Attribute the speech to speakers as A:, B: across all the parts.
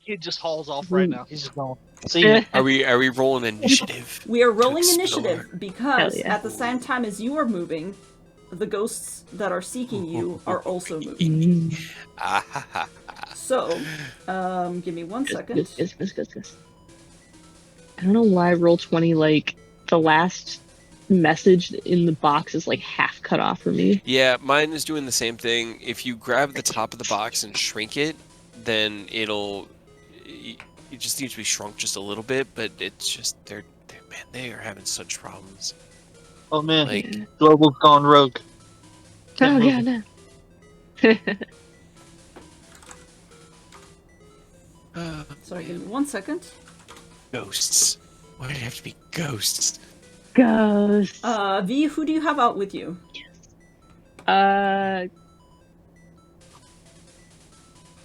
A: Kid just hauls off right now. He's just going. See ya.
B: Are we rolling initiative?
C: We are rolling
B: explore?
C: initiative because
D: Hell yeah.
C: at the same time as you are moving, the ghosts that are seeking you are also moving. So, give me 1 second.
D: Good. I don't know why Roll20, like, the last message in the box is like half cut off for me.
B: Yeah, mine is doing the same thing. If you grab the top of the box and shrink it, then it just needs to be shrunk just a little bit, but it's just man, they are having such problems.
A: Oh man,
B: Like,
A: Global's gone rogue.
D: Oh god, no.
C: Sorry, give me 1 second.
B: Ghosts. Why did it have to be ghosts?
D: Ghosts.
C: V, who do you have out with you?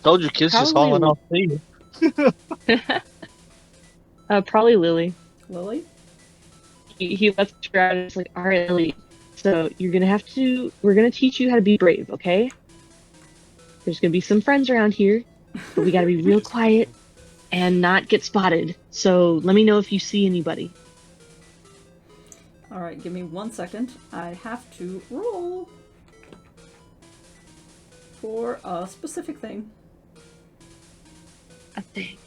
A: Told you, kids just hauling off. See you.
D: Probably Lily.
C: Lily?
D: He lets her out and it's like, alright, Lily, so we're gonna teach you how to be brave, okay? There's gonna be some friends around here, but we gotta be real quiet and not get spotted. So let me know if you see anybody.
C: Alright, give me 1 second. I have to roll for a specific thing.
D: A thing.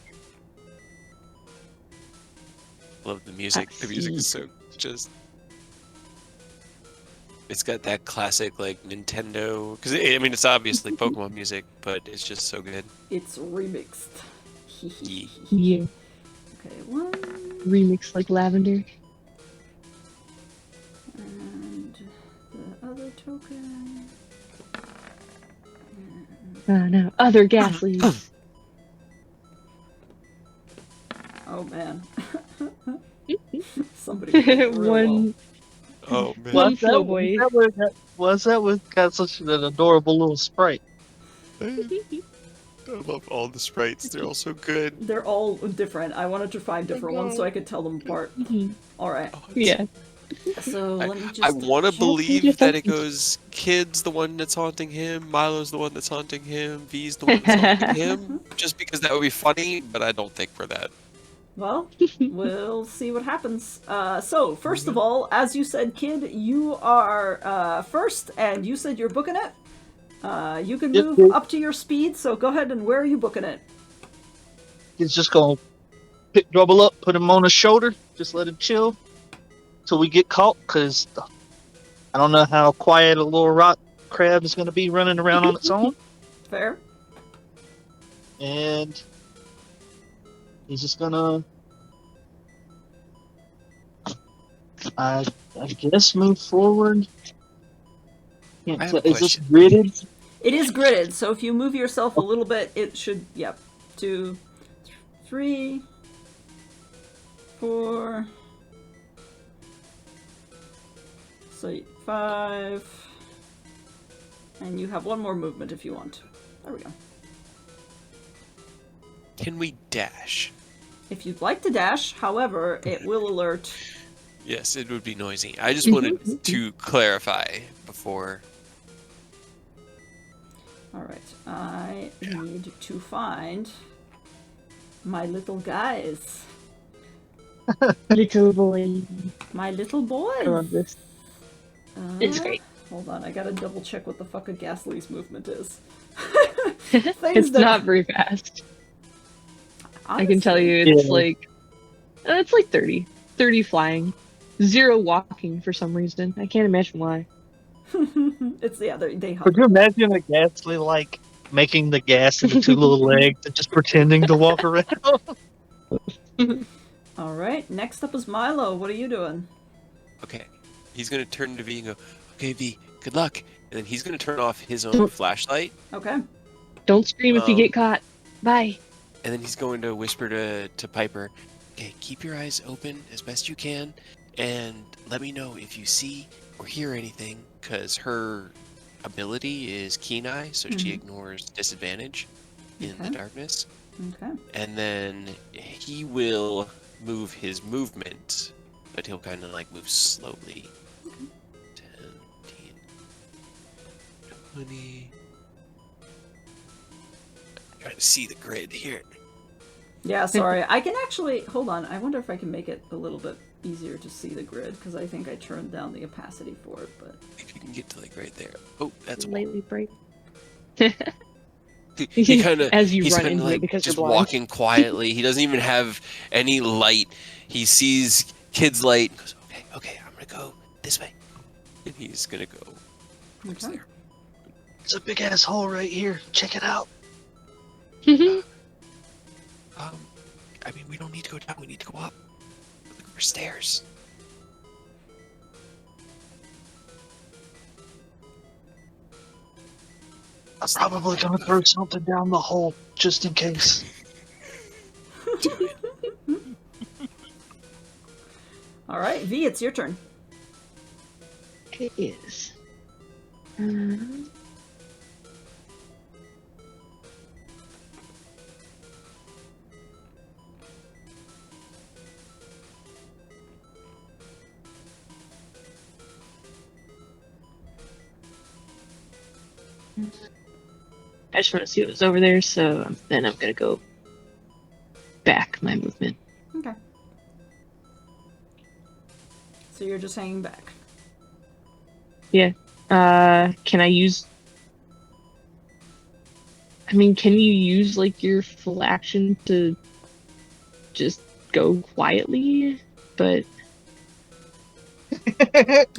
B: Love the music. The music is so just. It's got that classic like Nintendo, because I mean it's obviously Pokemon music, but it's just so good.
C: It's remixed.
D: Yeah.
C: Okay, 1.
D: Remix like Lavender.
C: And the other token.
D: No. Other Ghastlies.
C: Oh man. Somebody did real
D: One.
B: Oh man.
D: One slow boy.
A: What's that with? Got such an adorable little sprite.
B: I love all the sprites. They're all so good.
C: They're all different. I wanted to find different ones so I could tell them apart. Alright.
D: Yeah.
C: So let me just.
B: I want to believe that it goes Kid's the one that's haunting him, Milo's the one that's haunting him, V's the one that's haunting him, just because that would be funny, but I don't think for that.
C: Well, we'll see what happens. So, first of all, as you said, Kid, you are first, and you said you're booking it. You can move up to your speed, so go ahead and where are you booking it?
A: He's just gonna pick Drubble up, put him on his shoulder, just let him chill till we get caught, because I don't know how quiet a little rock crab is gonna be running around on its own.
C: Fair.
A: And he's just gonna, I guess, move forward.
B: I have a
A: Is this
B: question.
A: gridded?
C: It is gridded, so if you move yourself a little bit, it should, yep. 2, 3, 4, so 5, and you have one more movement if you want. There we go.
B: Can we dash?
C: If you'd like to dash, however, it will alert.
B: Yes, it would be noisy. I just wanted to clarify before.
C: Alright, I need to find my little guys.
D: Little boy.
C: My little boys.
D: I love this. It's great.
C: Hold on, I gotta double check what the fuck a Ghastly's movement is.
D: It's not very fast.
C: Honestly,
D: I can tell you it's like 30. 30 flying. 0 walking for some reason. I can't imagine why.
C: It's the other. They
A: Could you imagine a Ghastly like making the gas into 2 little legs and just pretending to walk around?
C: All right. Next up is Milo. What are you doing?
B: Okay, he's gonna turn to V and go, "Okay, V, good luck." And then he's gonna turn off his own flashlight.
C: Okay.
D: Don't scream if you get caught. Bye.
B: And then he's going to whisper to Piper, "Okay, keep your eyes open as best you can, and let me know if you see or hear anything, because her ability is Keen Eye, so she ignores disadvantage in the darkness."
C: Okay.
B: And then he will move his movement, but he'll kind of like move slowly. 10, 15, 20. I'm trying to see the grid here.
C: Yeah, sorry. I can actually... Hold on. I wonder if I can make it a little bit easier to see the grid, because I think I turned down the opacity for it, but...
B: If you can get to like right there. Oh, that's a wall.
D: Slightly bright.
B: He kind of
D: As you
B: he's
D: run
B: kind of
D: into it
B: like
D: because
B: just
D: you're blind.
B: walking quietly. He doesn't even have any light. He sees Kid's light. He goes, okay, I'm gonna go this way, and he's gonna go towards
C: Okay.
B: there.
A: It's a big ass hole right here. Check it out.
B: I mean, we don't need to go down. We need to go up. Look for stairs.
A: I'm probably gonna throw something down the hole just in case.
B: Do it.
C: Alright, V, it's your turn.
D: It is. I just want to see what was over there, so then I'm gonna go back my movement.
C: Okay. So you're just hanging back.
D: Yeah. Can I use... I mean, can you use, like, your full action to just go quietly? But...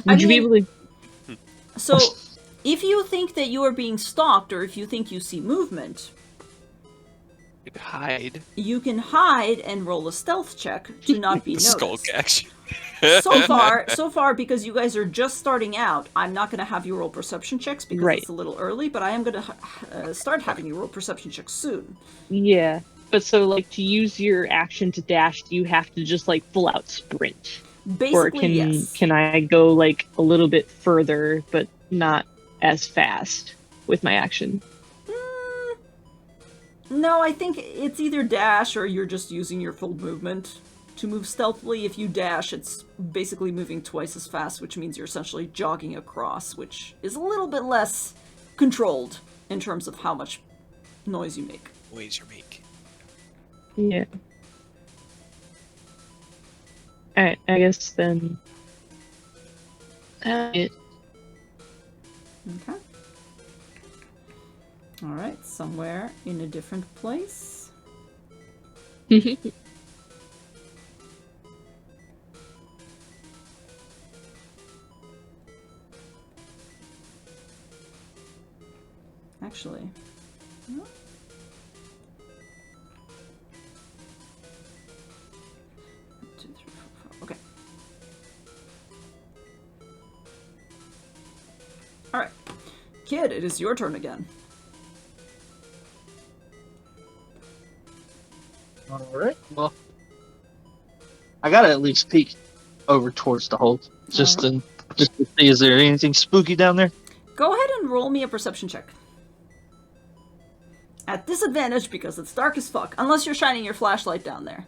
D: Would you be able to...
C: So, if you think that you are being stalked, or if you think you see movement,
B: You can hide.
C: you can hide and roll a stealth check to not be
B: The skull
C: noticed.
B: action.
C: So far, because you guys are just starting out, I'm not going to have you roll perception checks because
D: Right.
C: it's a little early, but I am going to start having you roll perception checks soon.
D: Yeah. But so, like, to use your action to dash, do you have to just, like, full out sprint?
C: Basically,
D: Or
C: yes.
D: can I go, like, a little bit further, but not as fast with my action?
C: No, I think it's either dash or you're just using your full movement to move stealthily. If you dash, it's basically moving twice as fast, which means you're essentially jogging across, which is a little bit less controlled in terms of how much noise you make.
B: Ways you make.
D: Yeah. Alright, I guess then... it.
C: Okay. Alright, somewhere in a different place. Actually. No. 1, 2, 3, 4, 5. Okay. Alright. Kid, it is your turn again.
A: Alright, well. I gotta at least peek over towards the hole. Just to see, is there anything spooky down there?
C: Go ahead and roll me a perception check. At disadvantage because it's dark as fuck, unless you're shining your flashlight down there.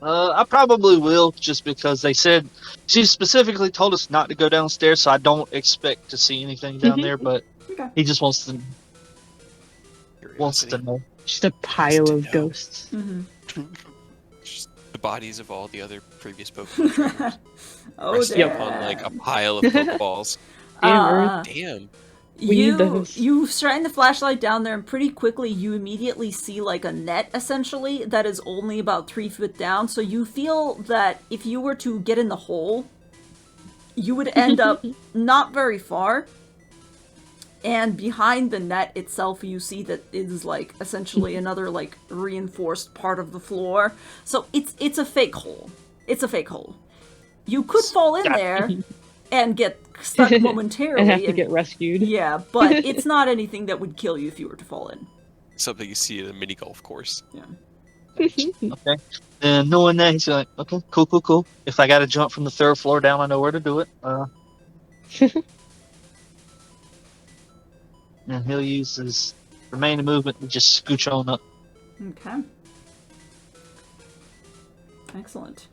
A: I probably will, just because they said she specifically told us not to go downstairs, so I don't expect to see anything down there. But
C: Okay.
A: he just wants to
B: Curiosity.
A: know.
D: Just a pile
B: to
D: of
B: know.
D: ghosts.
B: Just the bodies of all the other previous Pokemon trainers.
C: Oh,
B: Resting
C: damn.
B: upon like a pile of Pokeballs. Damn.
D: We need those.
C: You shine the flashlight down there, and pretty quickly you immediately see like a net, essentially, that is only about 3 feet down. So you feel that if you were to get in the hole, you would end up not very far. And behind the net itself, you see that it is like essentially another like reinforced part of the floor. So it's a fake hole. It's a fake hole. You could fall in there and get stuck momentarily.
D: And have to get rescued.
C: Yeah, but it's not anything that would kill you if you were to fall in.
B: Something you see at a mini golf course.
C: Yeah.
A: Okay. And knowing that, he's like, okay, cool. If I gotta jump from the 3rd floor down, I know where to do it. And he'll use his remaining movement to just scooch on up.
C: Okay. Excellent.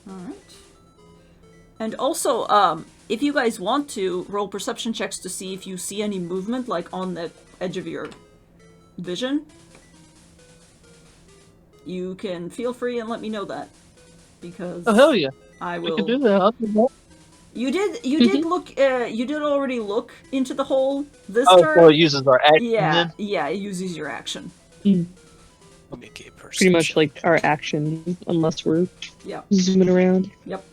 C: Alright. And also, if you guys want to, roll perception checks to see if you see any movement, like, on the edge of your vision. You can feel free and let me know that. Because
A: Oh, hell yeah.
C: I
A: We
C: will...
A: can do that. I'll do that.
C: You did look, you did already look into the hole this
A: Oh,
C: turn.
A: so it uses our action
C: Yeah,
A: then?
C: yeah, it uses your action.
B: I'll make a perception.
D: Pretty much like our action, unless we're
C: Yep.
D: zooming around.
C: Yep.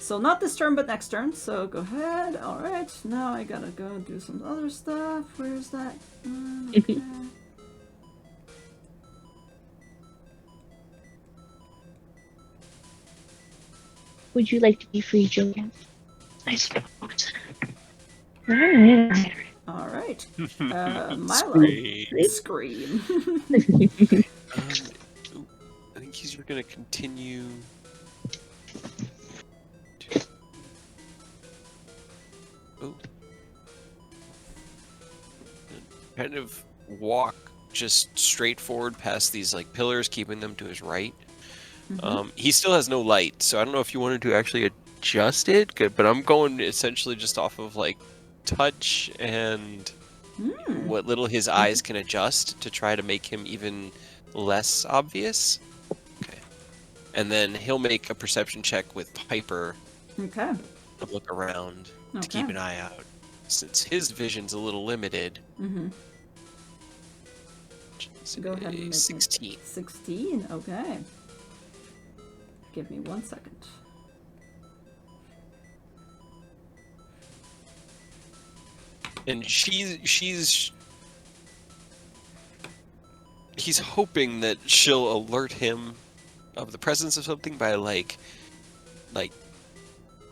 C: So not this turn, but next turn. So go ahead. All right. Now I gotta go do some other stuff. Where's that? Okay.
D: Would you like to be free, Julia? Nice. Alright.
C: All right. Milo.
B: Scream.
C: Scream.
B: I think he's going to continue. Oh. Kind of walk just straight forward past these like pillars, keeping them to his right. He still has no light, so I don't know if you wanted to actually adjust it, but I'm going essentially just off of like touch and what little his eyes can adjust to try to make him even less obvious. Okay. And then he'll make a perception check with Piper
C: Okay.
B: to look around to
C: Okay.
B: keep an eye out. Since his vision's a little limited.
C: Go ahead and make me
B: 16.
C: 16. Okay. Give me 1 second.
B: And he's hoping that she'll alert him of the presence of something by like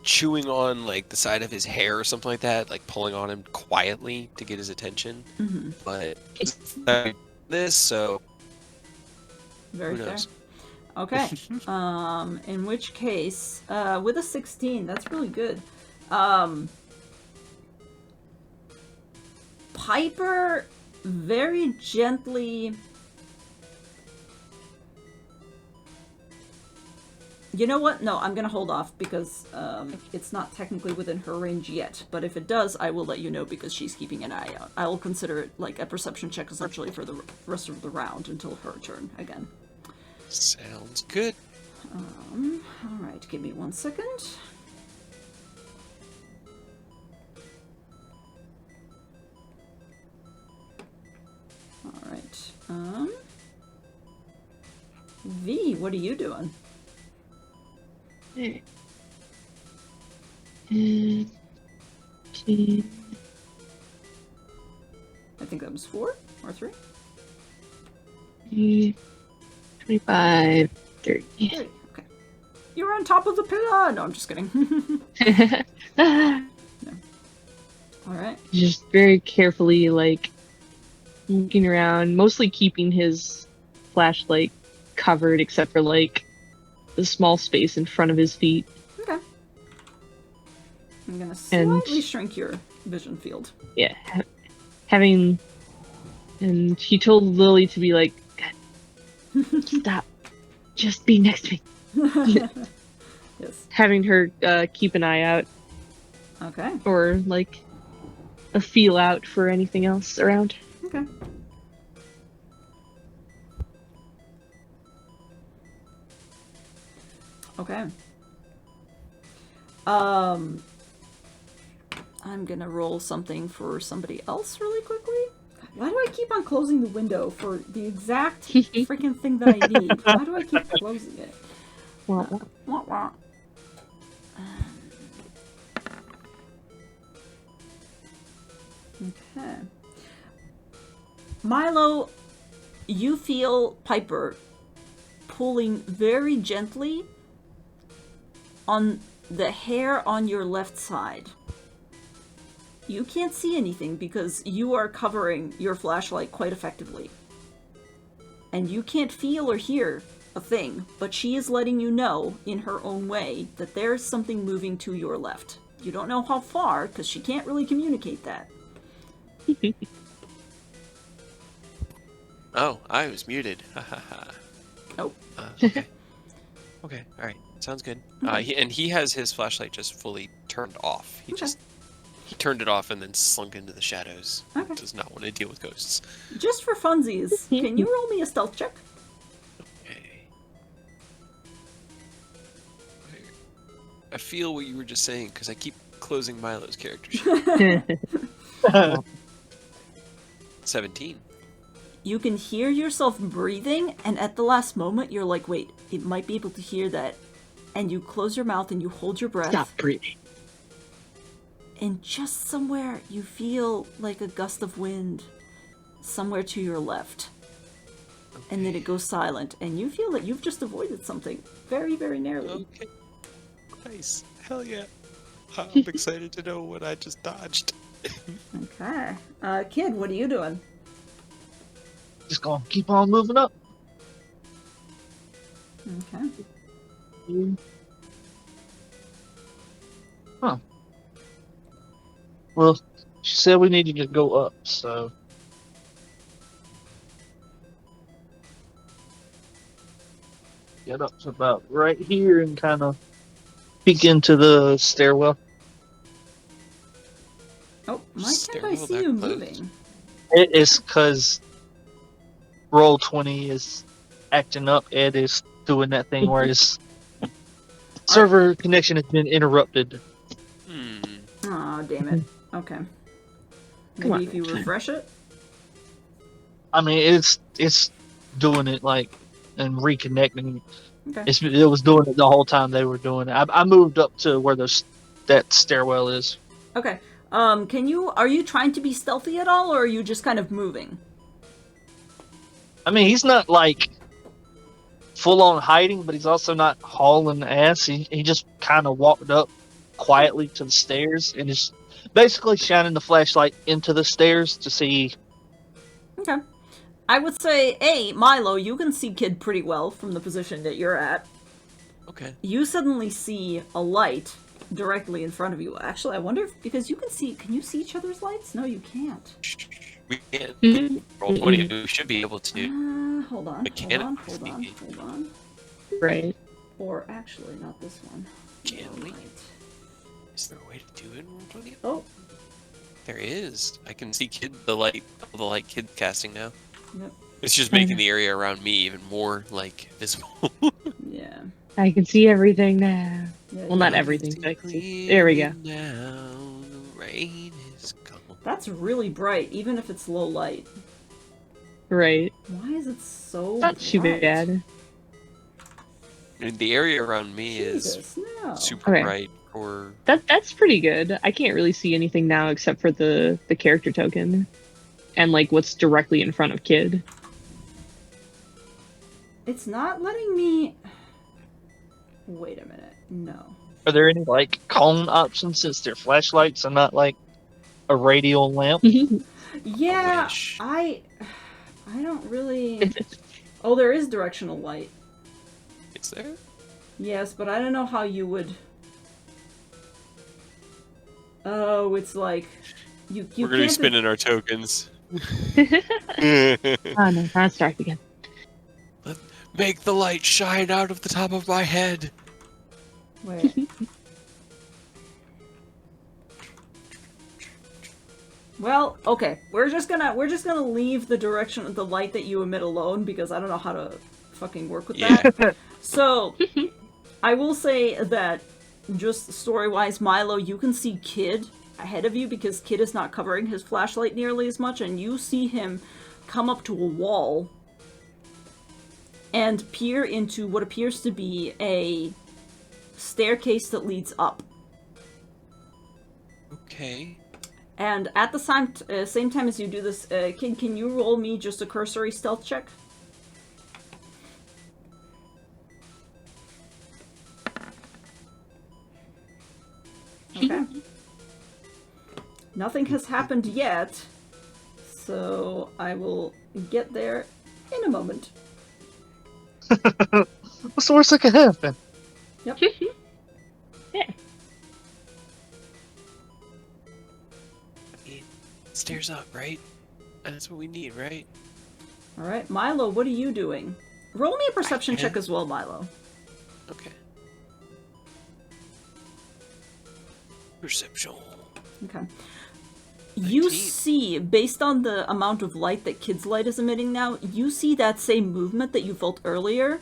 B: chewing on like the side of his hair or something like that, like pulling on him quietly to get his attention. But this, so
C: Very
B: who
C: fair.
B: knows?
C: Okay. In which case, with a 16, that's really good. Piper very gently... You know what? No, I'm gonna hold off because it's not technically within her range yet. But if it does, I will let you know because she's keeping an eye out. I will consider it like a perception check essentially for the rest of the round until her turn again.
B: Sounds good.
C: Alright, give me 1 second. Alright, V, what are you doing?
D: I
C: think that was 4 or 3?
D: 25, 30.
C: 30, okay. You're on top of the pillar! No, I'm just kidding. No. Alright.
D: Just very carefully, like, looking around, mostly keeping his flashlight covered except for, like, the small space in front of his feet.
C: Okay. I'm gonna slightly shrink your vision field.
D: Yeah. And he told Lily to be like, stop. Just be next to me.
C: Yes.
D: Having her keep an eye out.
C: Okay.
D: Or, like, a feel out for anything else around.
C: Okay. Okay. I'm gonna roll something for somebody else really quickly. Why do I keep on closing the window for the exact freaking thing that I need? Why do I keep closing it?
D: Wah,
C: Wah, wah. Okay. Milo, you feel Piper pulling very gently on the hair on your left side. You can't see anything because you are covering your flashlight quite effectively. And you can't feel or hear a thing, but she is letting you know, in her own way, that there's something moving to your left. You don't know how far, because she can't really communicate that.
B: Oh, I was muted. Ha ha ha.
C: Nope.
B: Okay. Okay, alright. Sounds good.
C: Okay.
B: He has his flashlight just fully turned off. He turned it off and then slunk into the shadows.
C: Okay.
B: Does not want to deal with ghosts.
C: Just for funsies, can you roll me a stealth check?
B: Okay. I feel what you were just saying because I keep closing Milo's character sheet. 17.
C: You can hear yourself breathing, and at the last moment, you're like, wait, it might be able to hear that. And you close your mouth and you hold your breath.
D: Stop breathing.
C: And just somewhere, you feel like a gust of wind somewhere to your left.
B: Okay.
C: And then it goes silent, and you feel that you've just avoided something very, very narrowly.
B: Okay. Nice. Hell yeah. I'm excited to know what I just dodged.
C: Okay. Kid, what are you doing?
A: Just gonna keep on moving up.
C: Okay.
A: Huh. Well, she said we needed to go up, so. Get up to about right here and kind of peek into the stairwell.
C: Oh, why can't I
B: Stairwell
C: see
B: that
C: you
B: close?
C: moving?
A: It is because Roll20 is acting up. Ed is doing that thing where his server connection has been interrupted.
C: Aw, damn it. Okay.
D: Come
C: Maybe
D: on.
C: if you refresh it?
A: I mean, it's doing it like and reconnecting.
C: Okay.
A: It was doing it the whole time they were doing it. I moved up to where that stairwell is.
C: Okay. Are you trying to be stealthy at all, or are you just kind of moving?
A: I mean, he's not like full on hiding, but he's also not hauling ass. He just kind of walked up quietly to the stairs and is basically shining the flashlight into the stairs to see.
C: Okay. I would say, Milo, you can see Kid pretty well from the position that you're at.
B: Okay.
C: You suddenly see a light directly in front of you. Actually, I wonder if, because you can you see each other's lights? No, you can't.
B: We can't.
D: Mhm.
B: Roll 20. We should be able to.
C: Hold on.
D: Right.
C: Or actually, not this one.
B: Can we?
C: Light.
B: Is there a way to do it in Roll 20?
C: Oh,
B: There is. I can see the light Kid casting now.
C: yep.
B: It's just making the area around me even more visible.
C: Yeah.
D: I can see everything now.
C: Yeah,
D: Well, not
C: yeah.
D: everything, but I can see. There we go.
B: Now the rain is gone.
C: That's really bright, even if it's low light.
D: Right.
C: Why is it so
D: Not too
C: bright?
D: bad.
B: And the area around me
C: Jesus,
B: is
C: no.
B: super
D: Okay.
B: bright. Or
D: That's pretty good. I can't really see anything now except for the character token. And like what's directly in front of Kid.
C: It's not letting me... Wait a minute. No.
A: Are there any like cone options since they're flashlights and not like a radial lamp?
C: Yeah,
B: wish.
C: I don't really... Oh, there is directional light.
B: is there?
C: Yes, but I don't know how you would... Oh, it's like... You
B: We're gonna be
C: can't...
B: spinning our tokens.
D: Oh no, not start again.
B: Make the light shine out of the top of my head.
C: Wait. Well, okay. We're just gonna leave the direction of the light that you emit alone because I don't know how to fucking work with that. So, I will say that just story-wise, Milo, you can see Kid ahead of you because Kid is not covering his flashlight nearly as much, and you see him come up to a wall and peer into what appears to be a staircase that leads up.
B: Okay.
C: And at the same time as you do this, Kid, can you roll me just a cursory stealth check? Okay. Nothing has happened yet, so I will get there in a moment.
A: What's the worst that could happen?
C: Yep.
D: Yeah.
B: Stairs up, right? That's what we need, right?
C: Alright, Milo, what are you doing? Roll me a perception
B: Okay.
C: check as well, Milo.
B: Okay. Perception.
C: Okay. You
B: 19.
C: see, based on the amount of light that Kid's light is emitting now, you see that same movement that you felt earlier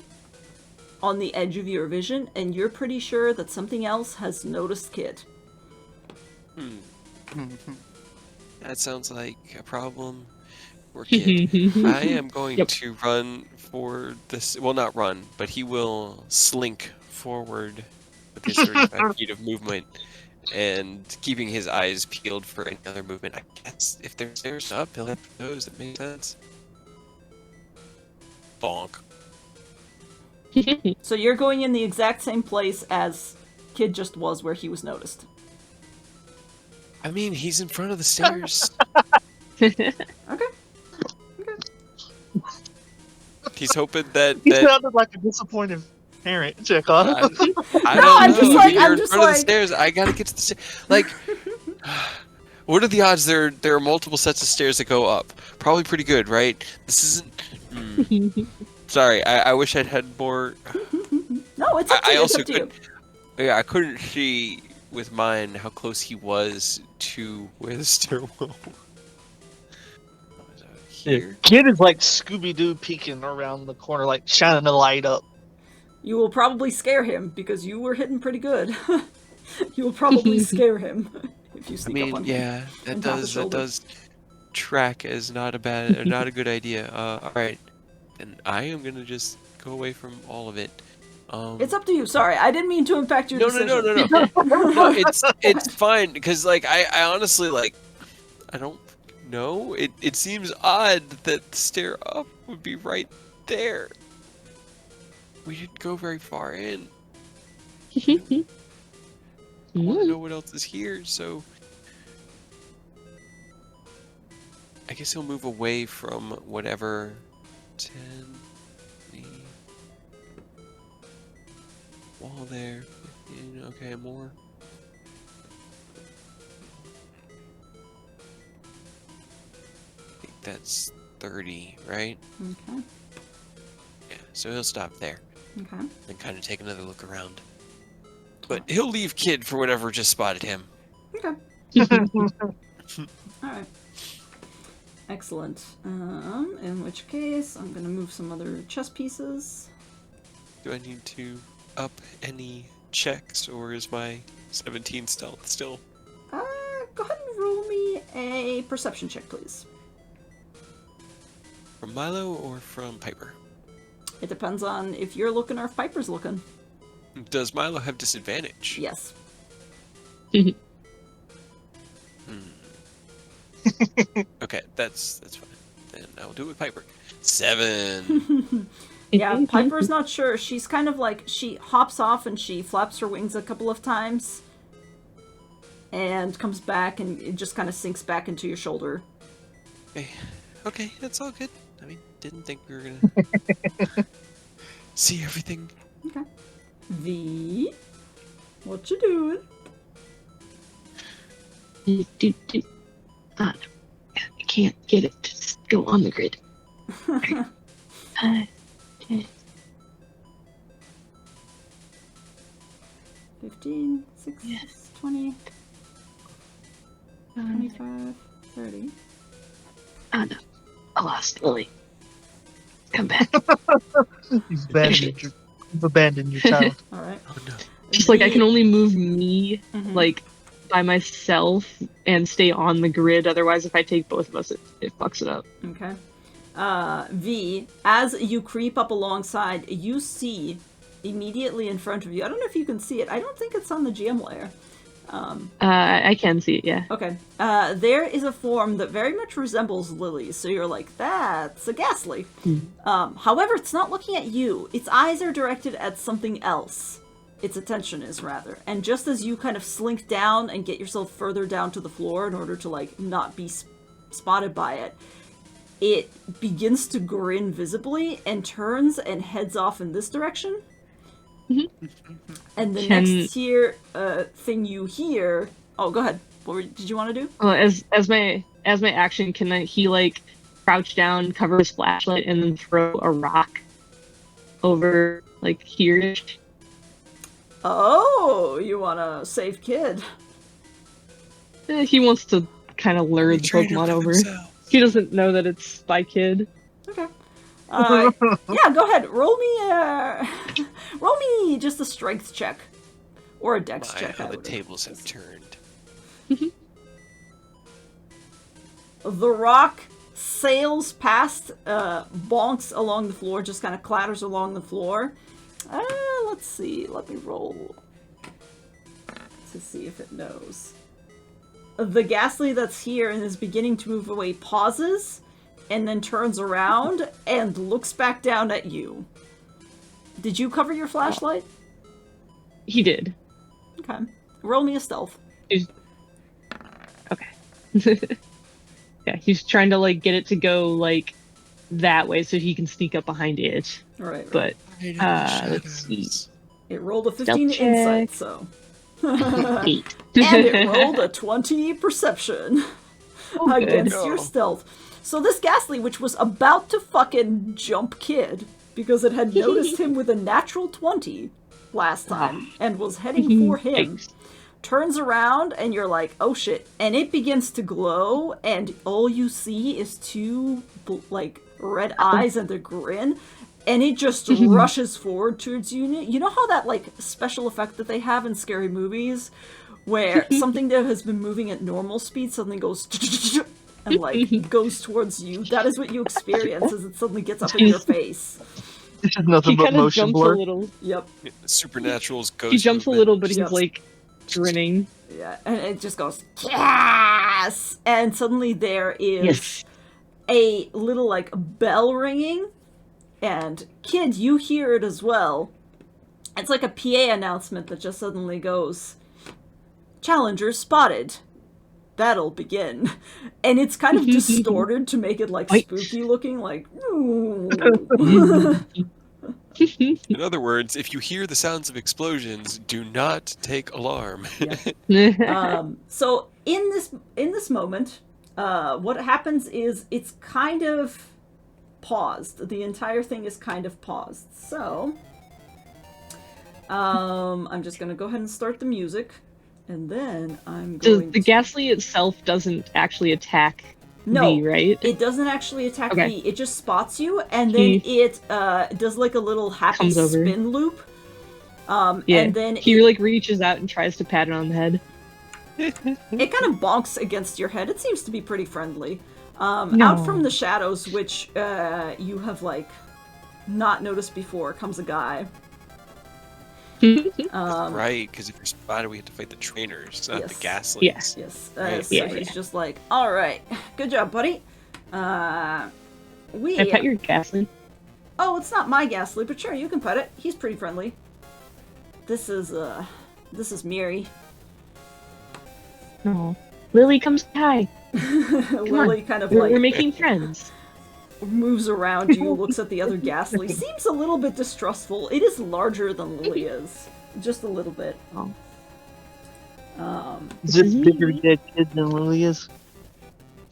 C: on the edge of your vision, and you're pretty sure that something else has noticed Kid.
B: That sounds like a problem for Kid. I am going
D: Yep.
B: to run for this. Well, not run, but he will slink forward with his 35 feet of movement and keeping his eyes peeled for any other movement. I guess if there's stairs up, he'll have those. That makes sense. Bonk.
C: So you're going in the exact same place as Kid just was where he was noticed.
B: I mean, he's in front of the stairs.
C: Okay.
B: He's hoping that.
A: He sounded like a disappointed parent, Chekhov.
B: I
C: No,
B: don't
C: I'm
B: know.
C: just like-
B: You're
C: I'm
B: in
C: just
B: front of the
C: like-
B: stairs. I gotta get to the stairs. Like, what are the odds there are multiple sets of stairs that go up? Probably pretty good, right? This isn't. Sorry, I wish I'd had more.
C: No, it's up to
B: I
C: you. It's
B: also
C: up to you.
B: Yeah, I couldn't see with mine how close he was to where the stairwell was. Here.
A: Kid is like Scooby-Doo peeking around the corner, like shining the light up.
C: You will probably scare him because you were hitting pretty good. You will probably scare him if you
B: I
C: sneak up on
B: mean,
C: him.
B: yeah, that
C: and tap his
B: does
C: shoulder.
B: track as not a good idea. All right, and I am gonna just go away from all of it.
C: It's up to you. Sorry, I didn't mean to impact your decision.
B: No. No, it's fine because like I honestly like I don't know. It seems odd that the stair up would be right there. We didn't go very far in. I want to know what else is here, so I guess he'll move away from whatever 10 the wall there. 15, okay, more. I think that's 30, right?
C: Okay.
B: Yeah, so he'll stop there
C: Okay.
B: and kind of take another look around. But he'll leave Kid for whatever just spotted him.
C: Okay. Alright. Excellent. In which case, I'm gonna move some other chess pieces.
B: Do I need to up any checks, or is my 17 stealth still?
C: Go ahead and roll me a perception check, please.
B: From Milo or from Piper?
C: It depends on if you're looking or if Piper's looking.
B: Does Milo have disadvantage?
C: Yes.
B: Okay, that's fine. Then I'll do it with Piper. 7.
C: Yeah, Piper's not sure. She's kind of like, she hops off and she flaps her wings a couple of times. And comes back and it just kind of sinks back into your shoulder.
B: Okay, that's all good. I mean, didn't think we were gonna see everything.
C: Okay. V, what you doing?
D: I can't get it to go on the grid. Okay.
C: 15, 6,
D: Yes.
C: 20, 25, 30.
D: Oh no, I lost Lily. Come back.
A: You've abandoned your child.
C: Alright.
B: Oh no.
D: Just like I can only move me
C: Mhm.
D: like by myself and stay on the grid. Otherwise, if I take both of us, it fucks it up.
C: Okay. V, as you creep up alongside, you see immediately in front of you. I don't know if you can see it. I don't think it's on the GM layer.
D: I can see it. Yeah.
C: Okay. There is a form that very much resembles Lily's, so you're like, that's a ghastly. However, it's not looking at you. Its eyes are directed at something else. Its attention is, rather. And just as you kind of slink down and get yourself further down to the floor in order to, like, not be spotted by it, it begins to grin visibly and turns and heads off in this direction. And the next thing you hear... Oh, go ahead. Did you want to do?
D: As my action, can he like crouch down, cover his flashlight, and then throw a rock over like here?
C: Oh, you want to save Kid.
D: He wants to kind of lure the
B: Train 'em
D: Pokemon
B: for
D: over.
B: themselves.
D: He doesn't know that it's Spy Kid.
C: Okay. Yeah, go ahead. Roll me just a strength check. Or a dex
B: My,
C: check.
B: how
C: I
B: the
C: would've-
B: tables have turned.
C: The rock sails past, bonks along the floor, just kind of clatters along the floor. Let's see. Let me roll to see if it knows. The Ghastly that's here and is beginning to move away pauses, and then turns around and looks back down at you. Did you cover your flashlight?
D: He did.
C: Okay. Roll me a stealth.
D: Okay. Yeah, he's trying to like get it to go like that way so he can sneak up behind it.
C: Right.
D: But
B: Hide in the
D: let's see.
B: shadows.
C: It rolled a 15
D: Stealth
C: insight,
D: check.
C: so.
D: 8.
C: And it rolled a 20 perception
D: Oh, good.
C: against your
B: No.
C: stealth. So this Ghastly, which was about to fucking jump Kid, because it had noticed him with a natural 20 last time, and was heading for him,
D: Yikes.
C: turns around, and you're like, oh shit, and it begins to glow, and all you see is two, like, red eyes and a grin, and it just rushes forward towards you. You know how that, like, special effect that they have in scary movies, where something that has been moving at normal speed suddenly goes and, like, goes towards you? That is what you experience as it suddenly gets up in your face.
A: This is nothing
D: He
A: but
D: kind of
A: motion
D: jumps
A: blur.
D: a little.
C: Yep.
B: Supernatural's ghost
D: He jumps a
B: movement.
D: little, but he's
C: Yep.
D: like grinning.
C: Yeah, and it just goes, yes! And suddenly there is
D: Yes.
C: a little, like, bell ringing, and Kid, you hear it as well. It's like a PA announcement that just suddenly goes, Challenger spotted. Battle begin. And it's kind of distorted to make it, like,
D: Wait.
C: spooky looking, like,
B: In other words, if you hear the sounds of explosions, do not take alarm.
C: So in this moment, what happens is it's kind of paused. The entire thing is kind of paused. So I'm just gonna go ahead and start the music, and then I'm
D: So
C: going
D: the
C: to...
D: Ghastly itself doesn't actually attack
C: No,
D: V, right?
C: it doesn't actually attack
D: Okay.
C: me. It just spots you, and then it does like a little happy
D: Comes over.
C: spin loop.
D: Yeah.
C: And then
D: He like reaches out and tries to pat it on the head.
C: it kind of bonks against your head. It seems to be pretty friendly. Out
D: No.
C: from the shadows, which you have like not noticed before, comes a guy.
B: Right, because if you're spotted, we have to fight the trainers, not the
C: Yes.
B: Gaslights.
D: Yes.
C: Yes.
B: Right.
C: So
D: Yeah,
C: he's
D: yeah.
C: just like, all right, good job, buddy. We.
D: Can I pet your Ghastly?
C: Oh, it's not my Ghastly, but sure, you can pet it. He's pretty friendly. This is Miri.
D: No. Lily, come say hi.
C: Lily kind of
D: We're
C: like
D: making friends.
C: moves around you, looks at the other Ghastly. Seems a little bit distrustful. It is larger than Lily is. Just a little bit.
D: Oh.
A: Is it bigger dead kid than Lily is?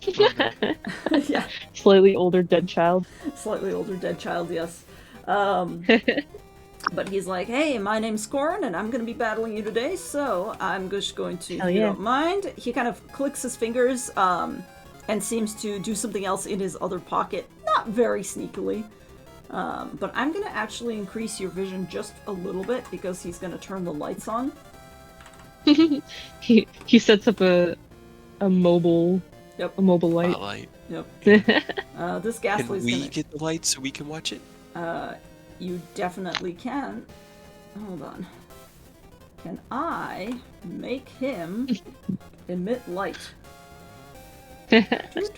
C: Yeah.
D: Slightly older dead child.
C: Slightly older dead child, yes. But he's like, hey, my name's Corin, and I'm going to be battling you today, so I'm just going to,
D: Hell
C: if you
D: yeah.
C: don't mind. He kind of clicks his fingers, and seems to do something else in his other pocket. Not very sneakily. But I'm going to actually increase your vision just a little bit, because he's going to turn the lights on.
D: he sets up a mobile
C: Yep.
D: a mobile light.
B: Spotlight.
C: Yep. This
B: Can
C: Ghastly's
B: we
C: going to...
B: get the light so we can watch it?
C: You definitely can. Hold on. Can I make him emit light?
B: This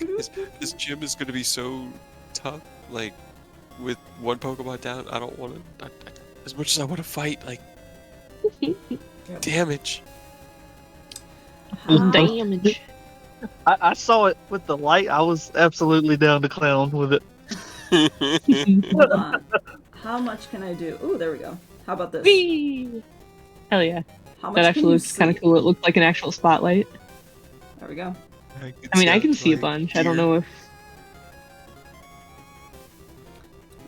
B: gym is going to be so tough. Like, with one Pokemon down, I don't want to... As much as I want to fight, like... Damage.
D: Damage.
A: I saw it with the light. I was absolutely down to clown with it.
C: Hold on. How much can I do? Ooh, there we go. How about this?
D: Whee! Hell yeah.
C: How much
D: That
C: can
D: actually
C: you
D: looks kind
C: see?
D: of cool. It looked like an actual spotlight.
C: There we go.
D: I mean, I can see a bunch. I don't know if...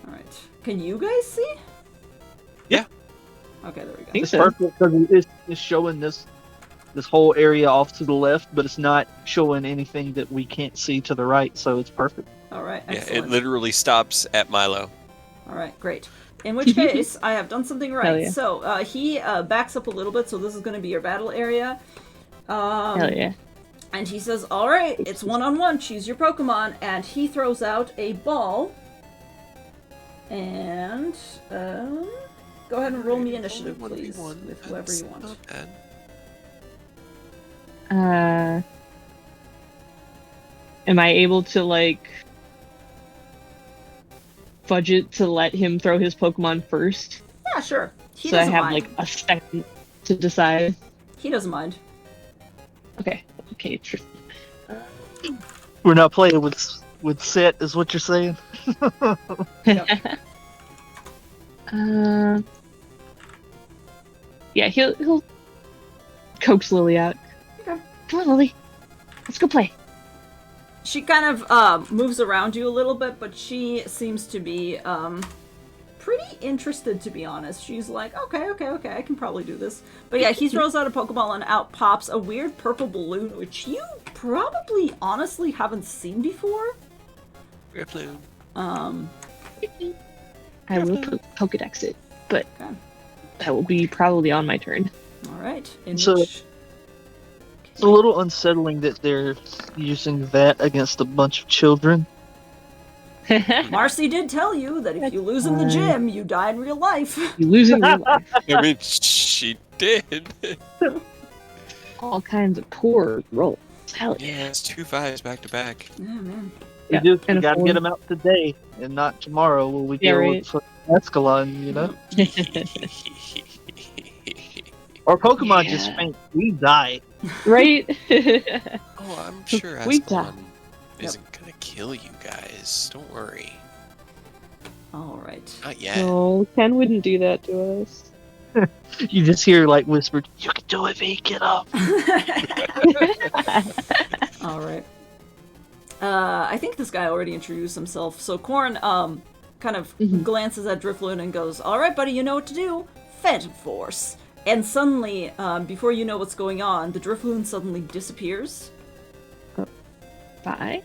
C: Alright. Can you guys see?
B: Yeah.
C: Okay, there we go.
D: Think
A: It's
D: so.
A: perfect because it's showing this this whole area off to the left, but it's not showing anything that we can't see to the right, so it's perfect.
C: All right,
B: Yeah,
C: excellent.
B: it literally stops at Milo.
C: All right, great. In which case, I have done something right.
D: Hell yeah.
C: So he backs up a little bit, so this is going to be your battle area.
D: Hell yeah.
C: And he says, all right, it's one-on-one, choose your Pokemon. And he throws out a ball. And, go ahead and roll me initiative, please, with whoever you want.
B: Not bad.
D: Am I able to, like, fudge it to let him throw his Pokemon first?
C: Yeah, sure. He
D: So I
C: doesn't
D: have,
C: mind.
D: like, a second to decide.
C: He doesn't mind.
D: Okay.
A: We're not playing with set, is what you're saying?
D: Yeah, he'll coax Lily out.
C: Okay.
D: Come on, Lily. Let's go play.
C: She kind of moves around you a little bit, but she seems to be pretty interested, to be honest. She's like, okay, I can probably do this. But yeah, he throws out a Pokeball and out pops a weird purple balloon, which you probably honestly haven't seen before.
B: Ripploon.
D: I will Pokedex it, but
C: Okay.
D: that will be probably on my turn.
C: All right.
A: So- It's a little unsettling that they're using that against a bunch of children.
C: Marcy did tell you that if you lose in the gym, you die in real life.
D: You lose in real life.
B: I mean, she did.
D: All kinds of poor rolls. Hell yeah.
B: Yeah, it's 2 5s back to back.
C: Yeah, man.
A: We
D: Yeah,
A: do. We
D: and a
A: gotta
D: four.
A: get them out today and not tomorrow when we
D: Yeah,
A: deal
D: right.
A: with Escalon, you know? Our Pokemon just
D: Yeah.
A: faint. We die.
D: Right?
B: Oh, I'm sure
D: We
B: Ascalon isn't gonna kill you guys. Don't worry.
C: All right.
B: Not yet.
D: No, Ken wouldn't do that to us.
A: You just hear like whispered, "You can do it, V. Get up."
C: All right. I think this guy already introduced himself. So Korn kind of glances at Drifloon and goes, "All right, buddy, you know what to do. Phantom Force." And suddenly, before you know what's going on, the Drifloon suddenly disappears.
D: Bye.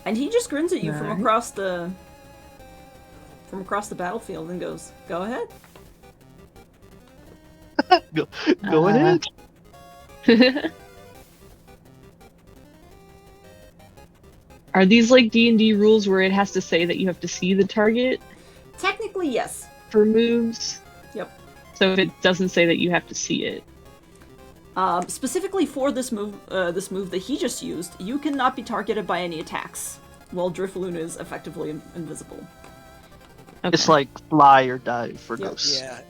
C: And he just grins at you from
D: Right.
C: across the battlefield and goes, "Go ahead."
A: Go ahead.
D: Are these like D&D rules where it has to say that you have to see the target
C: Technically, yes.
D: for moves?
C: Yep.
D: So if it doesn't say that you have to see it.
C: Specifically for this move that he just used, you cannot be targeted by any attacks, while Drifloon is effectively invisible.
D: Okay.
A: It's like fly or die for
C: Yep.
A: ghosts.
B: Yeah.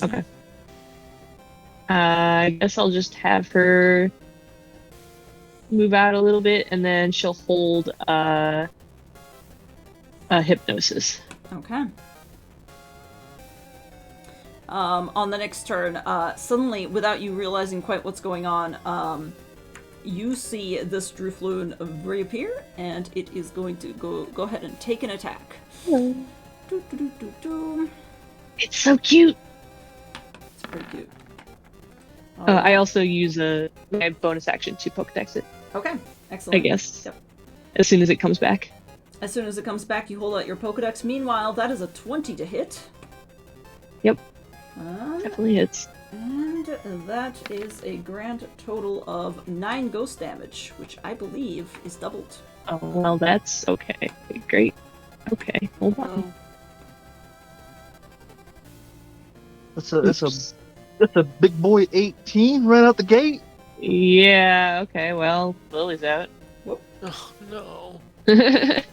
D: Okay. I guess I'll just have her move out a little bit, and then she'll hold a hypnosis.
C: Okay. On the next turn, suddenly, without you realizing quite what's going on, you see this Drifloon reappear, and it is going to go ahead and take an attack. Do, do, do, do, do.
D: It's so cute.
C: It's pretty cute.
D: I also use my bonus action to Pokedex it,
C: Okay, excellent.
D: I guess.
C: Yep.
D: As soon as it comes back.
C: As soon as it comes back, you hold out your Pokedex. Meanwhile, that is a 20 to hit.
D: Yep. Definitely hits.
C: And that is a grand total of 9 ghost damage, which I believe is doubled.
D: Oh, well, that's okay. Great. Okay, hold on.
A: That's a big boy 18 right out the gate.
D: Yeah, okay, well, Lily's out.
B: Oh no.
D: Just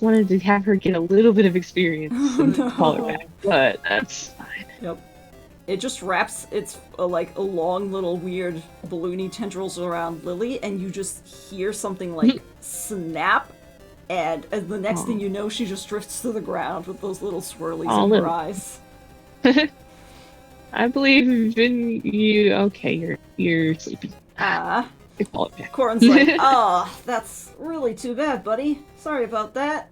D: wanted to have her get a little bit of experience and
C: no.
D: call her back, but that's fine.
C: Yep. It just wraps its like a long little weird balloony tendrils around Lily, and you just hear something like snap, and the next thing you know, she just drifts to the ground with those little swirlies in her
D: Lily.
C: eyes.
D: I believe in you. Okay, you're sleepy. I call it back.
C: Corin's like, "Oh, that's really too bad, buddy. Sorry about that.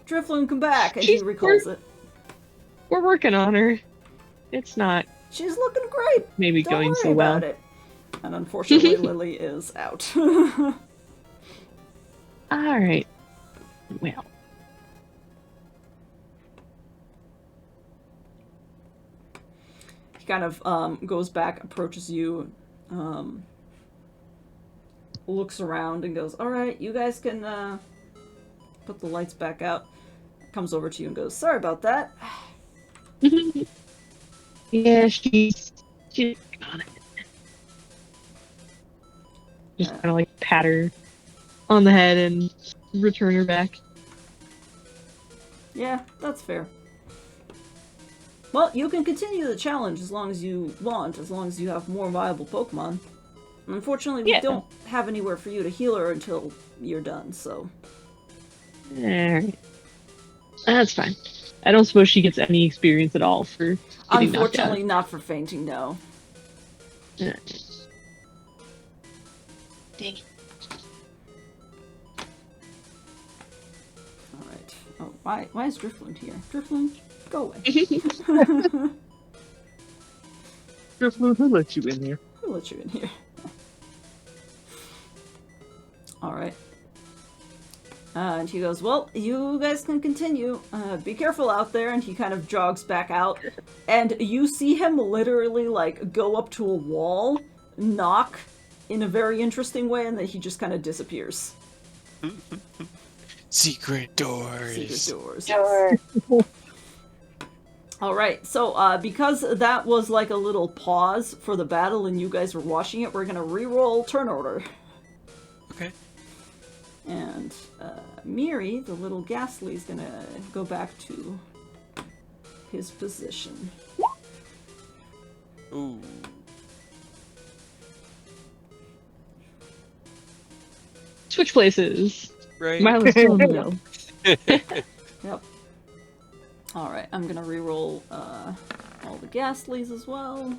C: Drifloon, come back," and he
D: She's
C: recalls it.
D: We're working on her. It's not
C: She's looking great.
D: maybe
C: Don't
D: going
C: worry
D: so well.
C: about it. And unfortunately, Lily is out.
D: Alright. Well.
C: He kind of goes back, approaches you, looks around, and goes, "Alright, you guys can put the lights back out." Comes over to you and goes, "Sorry about that."
D: Yeah, she's on it. Just kind of like pat her on the head and return her back.
C: Yeah, that's fair. Well, you can continue the challenge as long as you want, as long as you have more viable Pokemon. Unfortunately, we
D: Yeah.
C: don't have anywhere for you to heal her until you're done, so...
D: Alright. That's fine. I don't suppose she gets any experience at all for getting knocked out.
C: Unfortunately, not for fainting, no.
D: Yeah. Dang it.
C: Alright. Oh, why is Drifloon here? Drifloon, go away.
A: Who let you in here?
C: Who let you in here? Alright. And he goes, "Well, you guys can continue. Be careful out there." And he kind of jogs back out. And you see him literally, like, go up to a wall, knock in a very interesting way, and then he just kind of disappears.
B: Secret doors.
C: Secret doors.
D: Sure.
C: Alright, so because that was like a little pause for the battle and you guys were watching it, we're gonna re-roll turn order.
B: Okay.
C: And Miri, the little Ghastly, is gonna go back to his position.
B: Ooh.
D: Switch places.
B: Right.
D: Milo's still in the middle.
C: Yep. Alright, I'm gonna re-roll all the Ghastlies as well.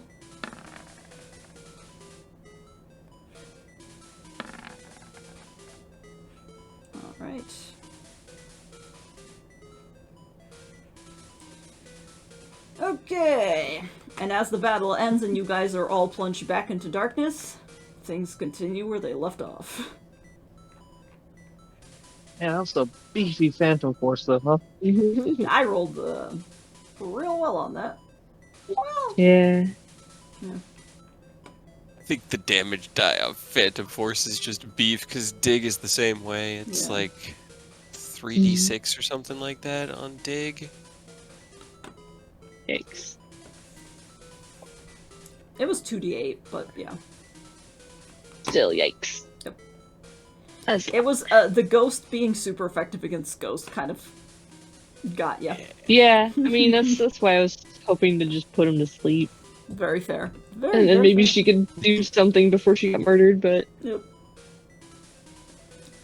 C: Alright. Okay. And as the battle ends and you guys are all plunged back into darkness, things continue where they left off.
A: Yeah, that's a beefy Phantom Force, though, huh?
C: I rolled real well on that. Well,
D: Yeah.
B: I think the damage die on Phantom Force is just beef, because Dig is the same way. It's
C: Yeah.
B: like 3d6 or something like that on Dig.
D: Yikes.
C: it was 2d8, but yeah.
D: Still, yikes.
C: Yep.
D: That's
C: It was the ghost being super effective against ghost kind of got ya.
D: yeah. I mean, that's why I was hoping to just put him to sleep,
C: Very fair.
D: and then
C: very
D: maybe
C: fair.
D: she could do something before she got murdered. But
C: Yep.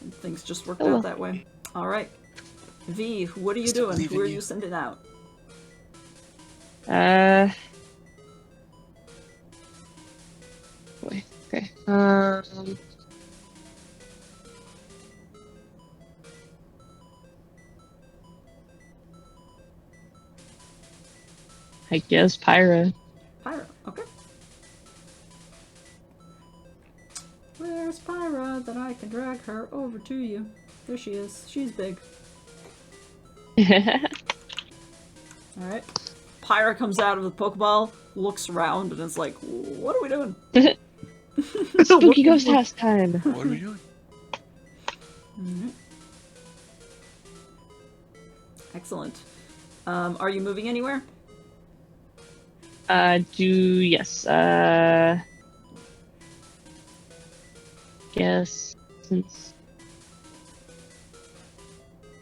C: And things just worked
D: Oh, well.
C: out that way. All right. V, what are you
B: Still
C: doing?
B: believe
C: Who
B: in
C: are
B: you.
C: you sending out?
D: boy. Okay. I guess Pyra.
C: Pyra. Okay. Where's Pyra that I can drag her over to you? There she is. She's big. All right. Pyra comes out of the Pokeball, looks around, and is like, "What are we doing?"
D: Spooky ghost house time.
B: What are we doing?
C: Mhm. Excellent. Are you moving anywhere?
D: Yes. Guess since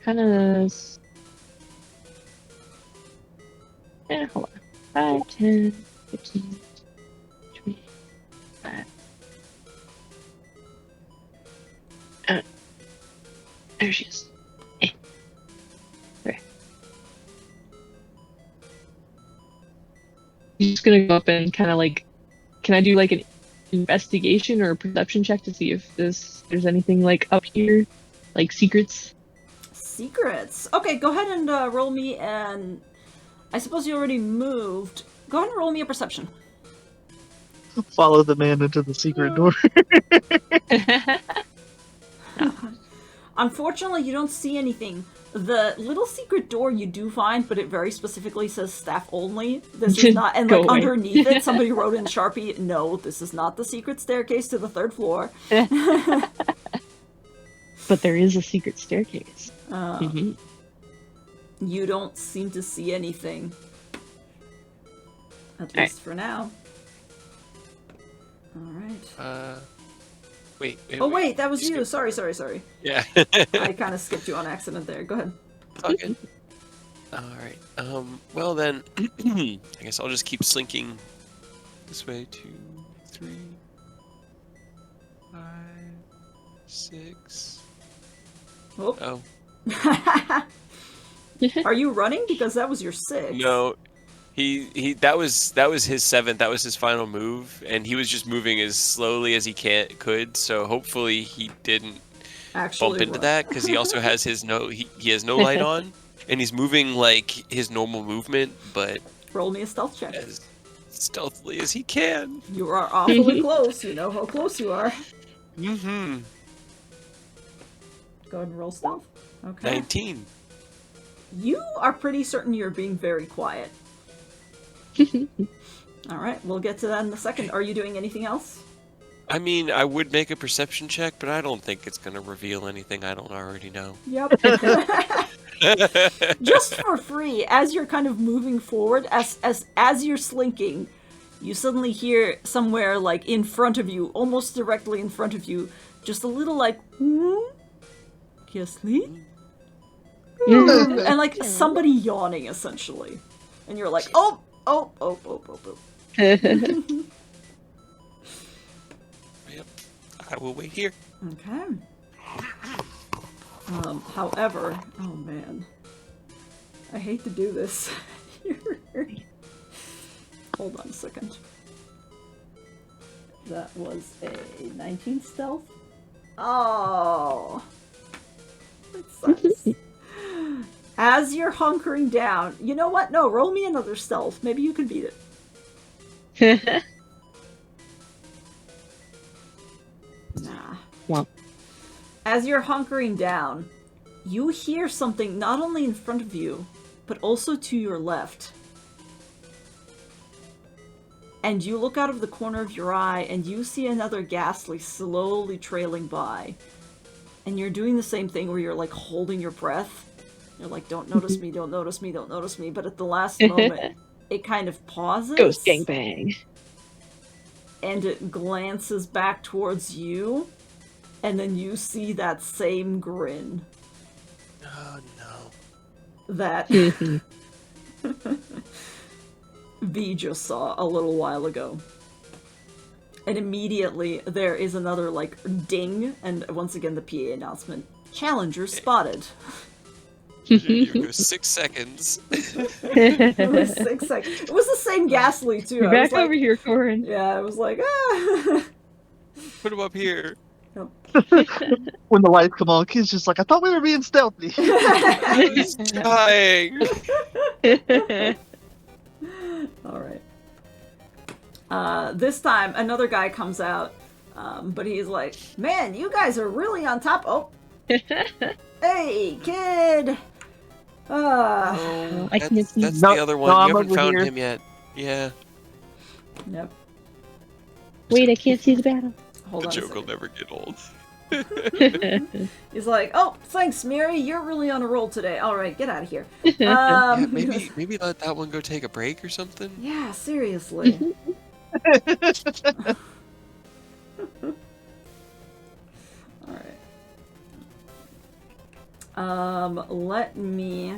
D: kind of. Yeah, hold on. 5, 10, 15, 25. There she is. Hey. Okay. I'm just gonna go up and kind of like, can I do like an investigation or a perception check to see if there's anything like up here, like secrets?
C: Secrets. Okay, go ahead and roll me, and I suppose you already moved. Go ahead and roll me a perception.
A: Follow the man into the secret door.
C: Unfortunately, you don't see anything. The little secret door you do find, but it very specifically says staff only. This is not, and
D: Go
C: like
D: away.
C: underneath it, somebody wrote in Sharpie, no, this is not the secret staircase to the 3rd floor.
D: But there is a secret staircase.
C: You don't seem to see anything. At least for now. Alright.
B: Wait.
C: Oh wait, that was
B: You
C: you.
B: skipped-
C: Sorry.
B: Yeah.
C: I kind of skipped you on accident there. Go ahead.
B: It's all good. Alright. Well then, I guess I'll just keep slinking this way. 2, 3, 5, 6.
C: Oh.
B: Oh.
C: Are you running? Because that was your 6.
B: No. He that was his 7th. That was his final move, and he was just moving as slowly as he could. So hopefully he didn't
C: Actually
B: bump into
C: run.
B: that, because he also has his he has no light on, and he's moving like his normal movement, but
C: Roll me a stealth check.
B: as stealthily as he can.
C: You are awfully close. You know how close you are.
B: Mm-hmm.
C: Go ahead and roll stealth. Okay.
B: 19.
C: You are pretty certain you're being very quiet. Alright, we'll get to that in a second. Are you doing anything else?
B: I mean, I would make a perception check, but I don't think it's gonna reveal anything I don't already know.
C: Yep. Just for free, as you're kind of moving forward, as you're slinking, you suddenly hear somewhere like in front of you, almost directly in front of you, just a little like Kisley? And like somebody yawning essentially. And you're like, oh.
B: Yep. I will wait here.
C: Okay. However, oh man. I hate to do this. Hold on a second. That was a 19 stealth. Oh. That sucks. As you're hunkering down, you know what? No, roll me another stealth. Maybe you can beat it. Nah.
D: Well.
C: As you're hunkering down, you hear something not only in front of you, but also to your left. And you look out of the corner of your eye and you see another ghastly slowly trailing by. And you're doing the same thing where you're like holding your breath. You're like, don't notice me, don't notice me, don't notice me. But at the last moment, it kind of pauses.
D: Ghost gangbang.
C: And it glances back towards you. And then you see that same grin
B: Oh no.
C: that V just saw a little while ago. And immediately there is another like ding, and once again the PA announcement: challenger spotted.
B: You go 6 seconds.
C: It was 6 seconds. It was the same ghastly too.
D: You're
C: I was
D: back over
C: like,
D: here, Corin.
C: yeah, I was like, ah.
B: Put him up here.
A: When the lights come on, Kid's just like, I thought we were being stealthy.
B: He's dying.
C: All right. This time another guy comes out, but he's like, man, you guys are really on top. Oh, hey, kid.
B: Oh,
D: I can't see.
B: that's
A: No,
B: the other one.
A: no,
B: You
A: I'm
B: haven't
A: over
B: found
A: here.
B: him yet. Yeah.
C: Yep.
D: Wait, I can't see the battle.
C: Hold
B: The
C: on. a
B: joke will
C: second.
B: never get old.
C: He's like, oh, thanks, Mary. You're really on a roll today. All right, get out of here.
B: Yeah,
C: He
B: maybe
C: goes,
B: maybe let that one go take a break or something.
C: yeah, seriously. All right. Let me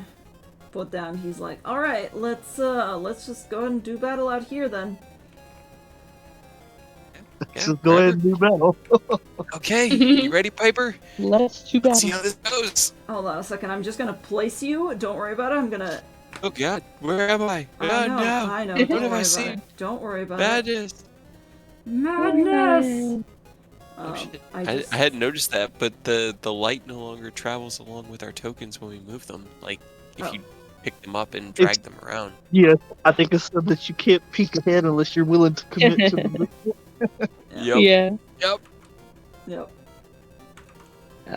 C: put down. He's like, all right, let's just go ahead and do battle out here then.
B: Yeah,
A: Just go ahead and do battle.
B: Okay, you ready, Piper?
D: Let's do
B: Let's see
D: battle.
B: how this goes.
C: Hold on a second. I'm just gonna place you. Don't worry about it. I'm gonna.
B: Oh God, where am I?
C: I
B: Oh
C: know.
B: no!
C: I know.
B: What
C: Don't
B: have
C: worry
B: I
C: about
B: seen?
C: it. Don't worry about
B: Madness.
C: it. Madness.
B: Oh shit!
C: I
B: I
C: just-
B: hadn't noticed that, but the light no longer travels along with our tokens when we move them. Like if
C: Oh.
B: you pick them up and drag them around.
A: Yeah, I think it's so that you can't peek ahead unless you're willing to commit to the.
B: Yep.
D: Yeah.
B: Yep.
C: Yep.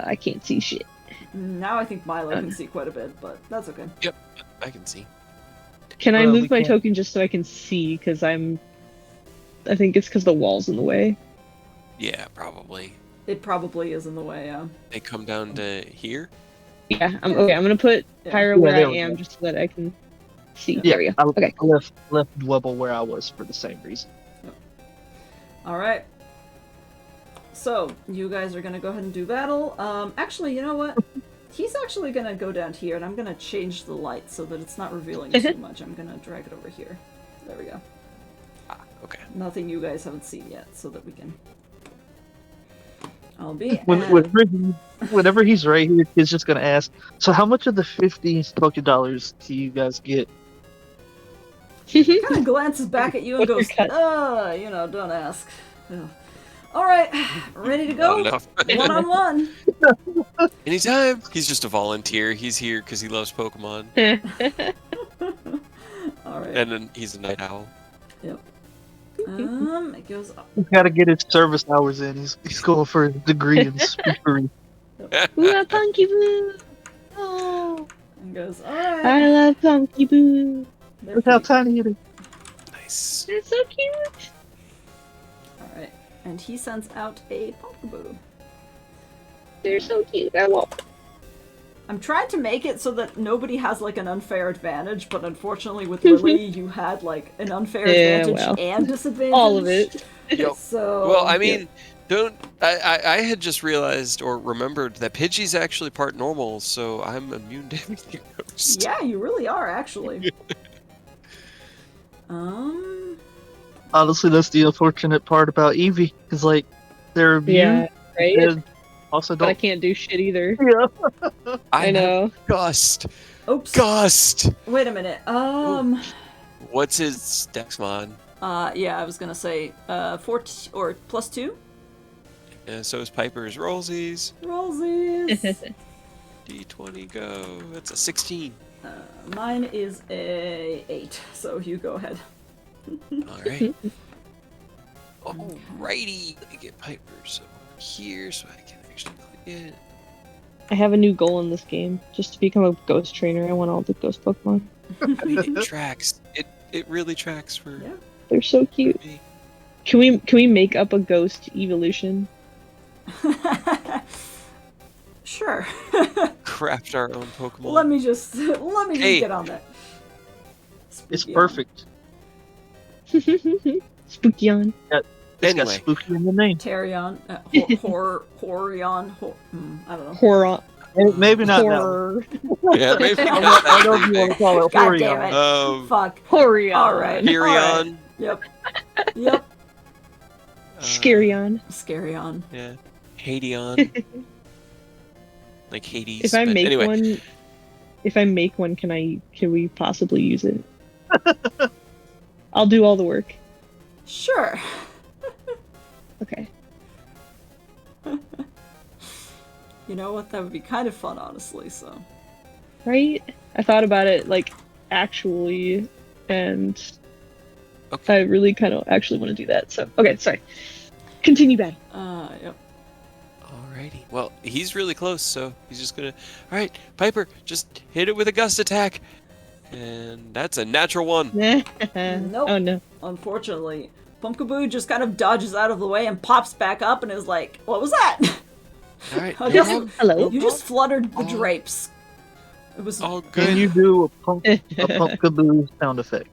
D: I can't see shit.
C: Now I think Milo can see quite a bit, but that's okay.
B: Yep. I can see.
D: Can I
A: Well, we
D: move my
A: can't-
D: token just so I can see? Because I think it's because the wall's in the way.
B: Yeah, probably.
C: It probably is in the way, yeah.
B: They come down to here.
D: Yeah. Okay. I'm gonna put
C: Yeah.
D: Pyro
A: Yeah,
D: where I
A: there we
D: am
A: go.
D: just so that I can see.
C: Yeah.
D: There we go.
A: I
D: Okay.
A: left Dwebble where I was for the same reason.
C: Alright. So, you guys are gonna go ahead and do battle. Actually, you know what? He's actually gonna go down here, and I'm gonna change the light so that it's not revealing too much. I'm gonna drag it over here. There we go.
B: Okay.
C: Nothing you guys haven't seen yet, so that we can... I'll be...
A: Whenever he's right here, he's just gonna ask. So, how much of the 50 Poké Dollars do you guys get?
C: kind of glances back at you and
D: What's your
C: goes,
D: cut?
C: don't ask. Ugh. Alright, ready to go?
B: Not enough.
C: One-on-one.
B: Anytime. He's just a volunteer. He's here because he loves Pokemon,
C: Alright.
B: and then he's a night owl.
C: It goes up.
A: He's got to get his service hours in. He's going for his degree in speakery.
D: Ooh, a Punky Boo! Oh,
C: And goes, alright.
D: I love Punky Boo.
A: Look how tiny it is.
B: Nice.
D: They're so cute.
C: Alright. And he sends out a Pokeboo.
D: They're so cute. I love them.
C: I'm trying to make it so that nobody has like an unfair advantage, but unfortunately with Lily you had like an unfair
D: Yeah,
C: advantage
D: well.
C: and disadvantage.
D: All of it.
B: Yep.
C: So
B: Well, I mean, I had just realized or remembered that Pidgey's actually part normal, so I'm immune to everything ghost.
C: yeah, you really are actually.
A: Honestly, that's the unfortunate part about Eevee. Is like they're immune,
D: Yeah, right?
A: and also
D: But I
A: don't.
D: can't do shit either.
A: Yeah.
D: I know.
B: Gust.
C: Oops.
B: Gust.
C: Wait a minute.
B: What's his Dexmon?
C: Yeah, I was gonna say 4 or +2.
B: Yeah, so is Piper's Rollsies.
C: Rollsies.
B: D20 go. That's a 16.
C: Mine is a 8, so you go ahead.
B: Alright. Alrighty. Let me get Piper's over here so I can actually click it.
D: I have a new goal in this game, just to become a ghost trainer. I want all the ghost Pokemon.
B: I mean, it tracks. It really tracks for
C: Yeah.
D: They're so cute.
B: me.
D: Can we make up a ghost evolution?
C: Sure.
B: Craft our own Pokemon.
C: let me just
B: Hey.
C: get on that.
A: It's
C: Spooky
A: perfect.
D: Spooky on.
A: It's
B: Anyway.
A: got spooky in the name.
C: Tarion, Horion, I don't know.
D: Horror.
A: Maybe not that one.
D: Horror.
B: Yeah, maybe
A: I
B: not that
A: know you want to call it
C: God damn it.
A: Horion.
C: Fuck.
D: Horion.
C: All right.
B: Hirion.
C: Yep. Yep.
D: Scarion.
C: Scarion.
B: Yeah. Hadeon. Like Hades.
D: If I
B: but
D: make
B: anyway.
D: one, can we possibly use it? I'll do all the work.
C: Sure.
D: Okay.
C: You know what? That would be kind of fun, honestly. So.
D: Right? I thought about it, like, actually, and
B: Okay.
D: I really kind of actually want to do that. So, okay, sorry. Continue battle.
C: Yep.
B: Alrighty. Well, he's really close, so he's just gonna. Alright, Piper, just hit it with a gust attack. And that's a natural one.
C: Nope.
D: Oh no.
C: Unfortunately, Pumpkaboo just kind of dodges out of the way and pops back up and is like, "What was that?"
B: Alright.
C: I
B: No
C: guess
B: problem.
D: Hello.
C: you just fluttered the
B: Oh.
C: drapes. It was.
B: All
A: Can
B: good.
A: you do a Pumpkaboo sound effect?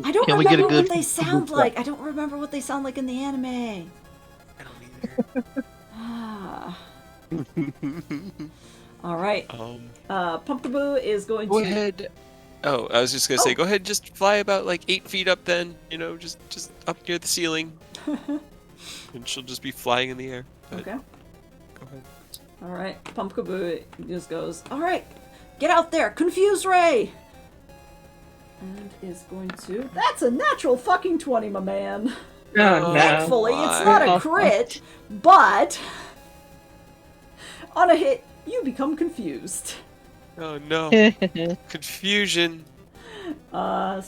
C: I don't
A: Can we get a
C: remember what
A: good
C: they sound
A: Pumpkaboo
C: like. I don't remember what they sound like in the anime.
B: I don't either.
C: Ah. All right.
B: Um,
C: Pumpkaboo is going
B: go
C: to.
B: ahead. Oh, I was just gonna say,
C: Oh.
B: go ahead, just fly about like 8 feet up. Then just up near the ceiling, and she'll just be flying in the air. But
C: Okay.
B: Go ahead.
C: All right. Pumpkaboo just goes. All right. Get out there, Confuse Ray. And is going to. That's a natural fucking 20, my man.
D: Oh no.
C: Thankfully, it's
B: my.
C: not a crit, but on a hit, you become confused.
B: Oh no. Confusion.
C: So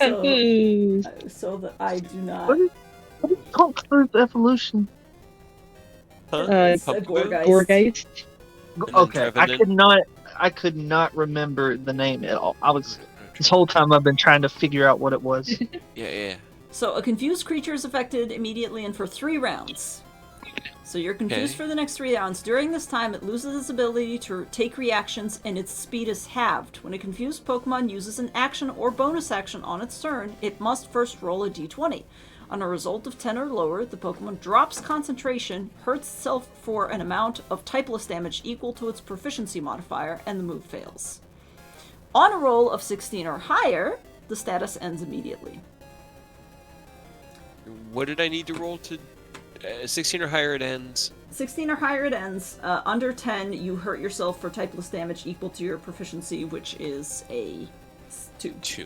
C: that I do not.
A: What is Punk Food's evolution?
B: Huh?
C: It's a
B: Pumpkin?
C: Gorgeist.
D: Gorgeist.
B: And then
A: Okay,
B: Trevenant.
A: I could not remember the name at all. This whole time I've been trying to figure out what it was.
B: Yeah.
C: So a confused creature is affected immediately and for 3 rounds. So you're confused
B: Okay.
C: for the next 3 rounds. During this time, it loses its ability to take reactions and its speed is halved. When a confused Pokemon uses an action or bonus action on its turn, it must first roll a d20. On a result of 10 or lower, the Pokemon drops concentration, hurts itself for an amount of typeless damage equal to its proficiency modifier, and the move fails. On a roll of 16 or higher, the status ends immediately.
B: What did I need to roll to 16 or higher it ends?
C: 16 or higher it ends. Under 10, you hurt yourself for typeless damage equal to your proficiency, which is a 2.
B: 2.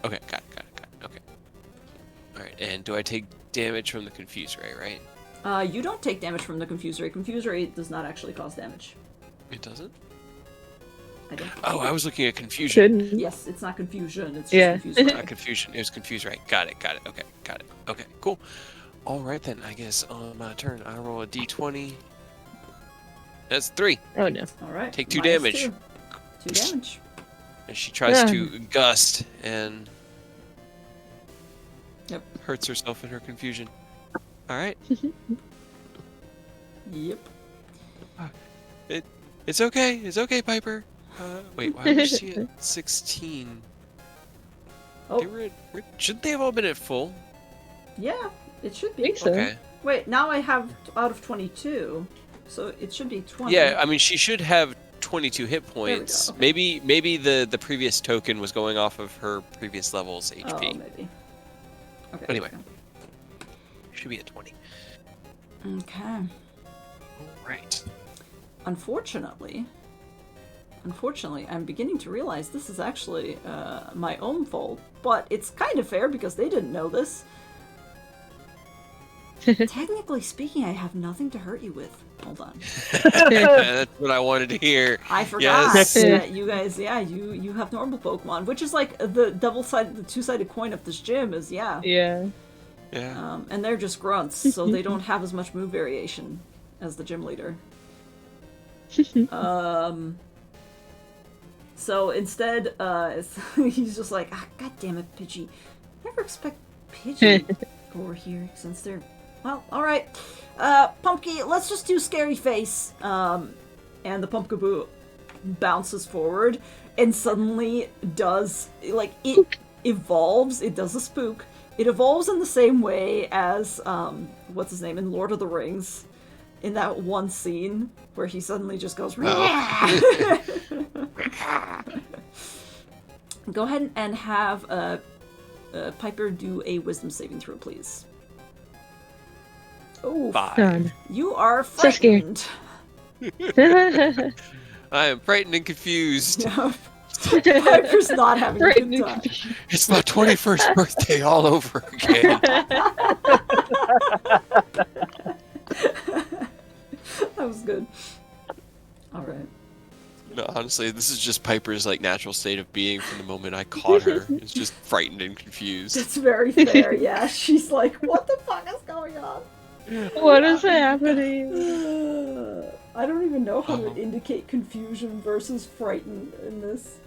B: Okay, got it. Okay. Alright, and do I take damage from the Confuse Ray, right?
C: You don't take damage from the Confuse Ray. Confuse Ray does not actually cause damage.
B: It doesn't?
C: I don't.
B: Oh, I was looking at Confusion.
D: Shouldn't.
C: Yes, it's not confusion. It's just
D: Yeah.
C: Confuse Ray.
B: Not Confusion, it was Confuse Ray. Got it. Okay, got it. Okay, cool. Alright then, I guess on my turn, I roll a d20. That's 3.
D: Oh no.
C: All right.
B: Take 2
C: minus
B: damage.
C: 2 damage.
B: And she tries
D: Yeah.
B: to gust and
C: Yep.
B: hurts herself in her confusion. Alright.
C: Yep.
B: It's okay, Piper. Wait, why was she at 16?
C: Oh.
B: They were shouldn't they have all been at full?
C: Yeah, it should
D: I
C: be.
D: think so.
B: Okay.
C: Wait, now I have out of 22, so it should be 20.
B: Yeah, I mean she should have 22 hit
C: we go,
B: points.
C: okay.
B: Maybe the previous token was going off of her previous level's
C: Oh,
B: HP.
C: maybe. Okay.
B: Anyway. Should be at 20.
C: Okay.
B: Right.
C: Unfortunately, I'm beginning to realize this is actually my own fault, but it's kind of fair because they didn't know this. Technically speaking, I have nothing to hurt you with. Hold on.
B: That's what I wanted to hear.
C: I forgot
B: Yes.
C: that you guys, you have normal Pokemon, which is like the two-sided coin of this gym is,
D: Yeah.
B: Yeah.
C: and they're just grunts, so they don't have as much move variation as the gym leader. So instead, he's just like, God damn it, Pidgey. Never expect Pidgey to go over here since they're, well, alright. Pumpkin, let's just do Scary Face. And the Pumpkaboo bounces forward and suddenly does, like, it evolves, it does a spook. It evolves in the same way as, what's his name, in Lord of the Rings. In that one scene where he suddenly just goes, Go ahead and have Piper do a wisdom saving throw, please. Oh,
B: 5.
D: Done.
C: you are
D: So scared.
C: frightened.
B: I am frightened and confused.
C: Piper's not having a
D: Right,
C: good time.
B: It's my 21st birthday all over again.
C: That was good. All right.
B: No, honestly, this is just Piper's like natural state of being from the moment I caught her. It's just frightened and confused.
C: That's very fair. Yeah, she's like, what the fuck is going on?
D: What is happening?
C: I don't even know how to indicate confusion versus frightened in this.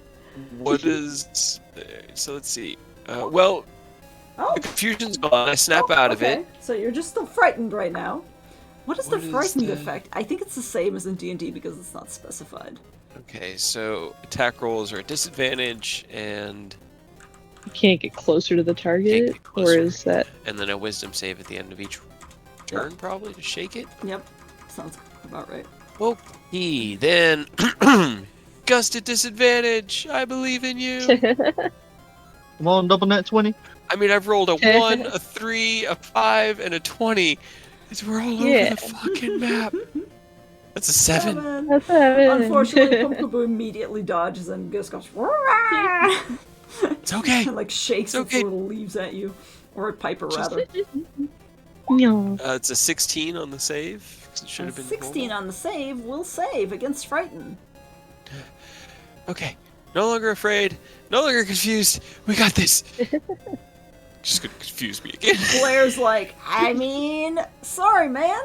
B: What is? So let's see. Well,
C: Oh,
B: the confusion's gone. I snap out of
C: okay.
B: it.
C: So you're just still frightened right now. What is the
B: What is
C: frightened
B: the-
C: effect? I think it's the same as in D&D because it's not specified.
B: Okay, so attack rolls are at disadvantage, and
D: You can't get closer to the target,
B: get closer.
D: or is that?
B: then a wisdom save at the end of each turn, probably to shake it.
C: Yep, sounds about right.
B: Okay, then gust at disadvantage. I believe in you.
A: Come on, double net 20.
B: I mean, I've rolled a 1, a 3, a 5, and a 20. We're all
D: Yeah.
B: over the fucking map. That's a 7.
C: Seven.
D: That's it.
C: Unfortunately, Pumpkaboo immediately dodges and just goes
B: It's okay.
C: and like shakes
B: It's okay.
C: its little leaves at you, or at Piper rather.
D: No.
B: It's a 16 on the save. 'Cause it should
C: A
B: have been
C: 16
B: normal.
C: on the save will save against frighten.
B: Okay. No longer afraid. No longer confused. We got this. Just gonna confuse me again.
C: Blair's like, I mean, sorry, man.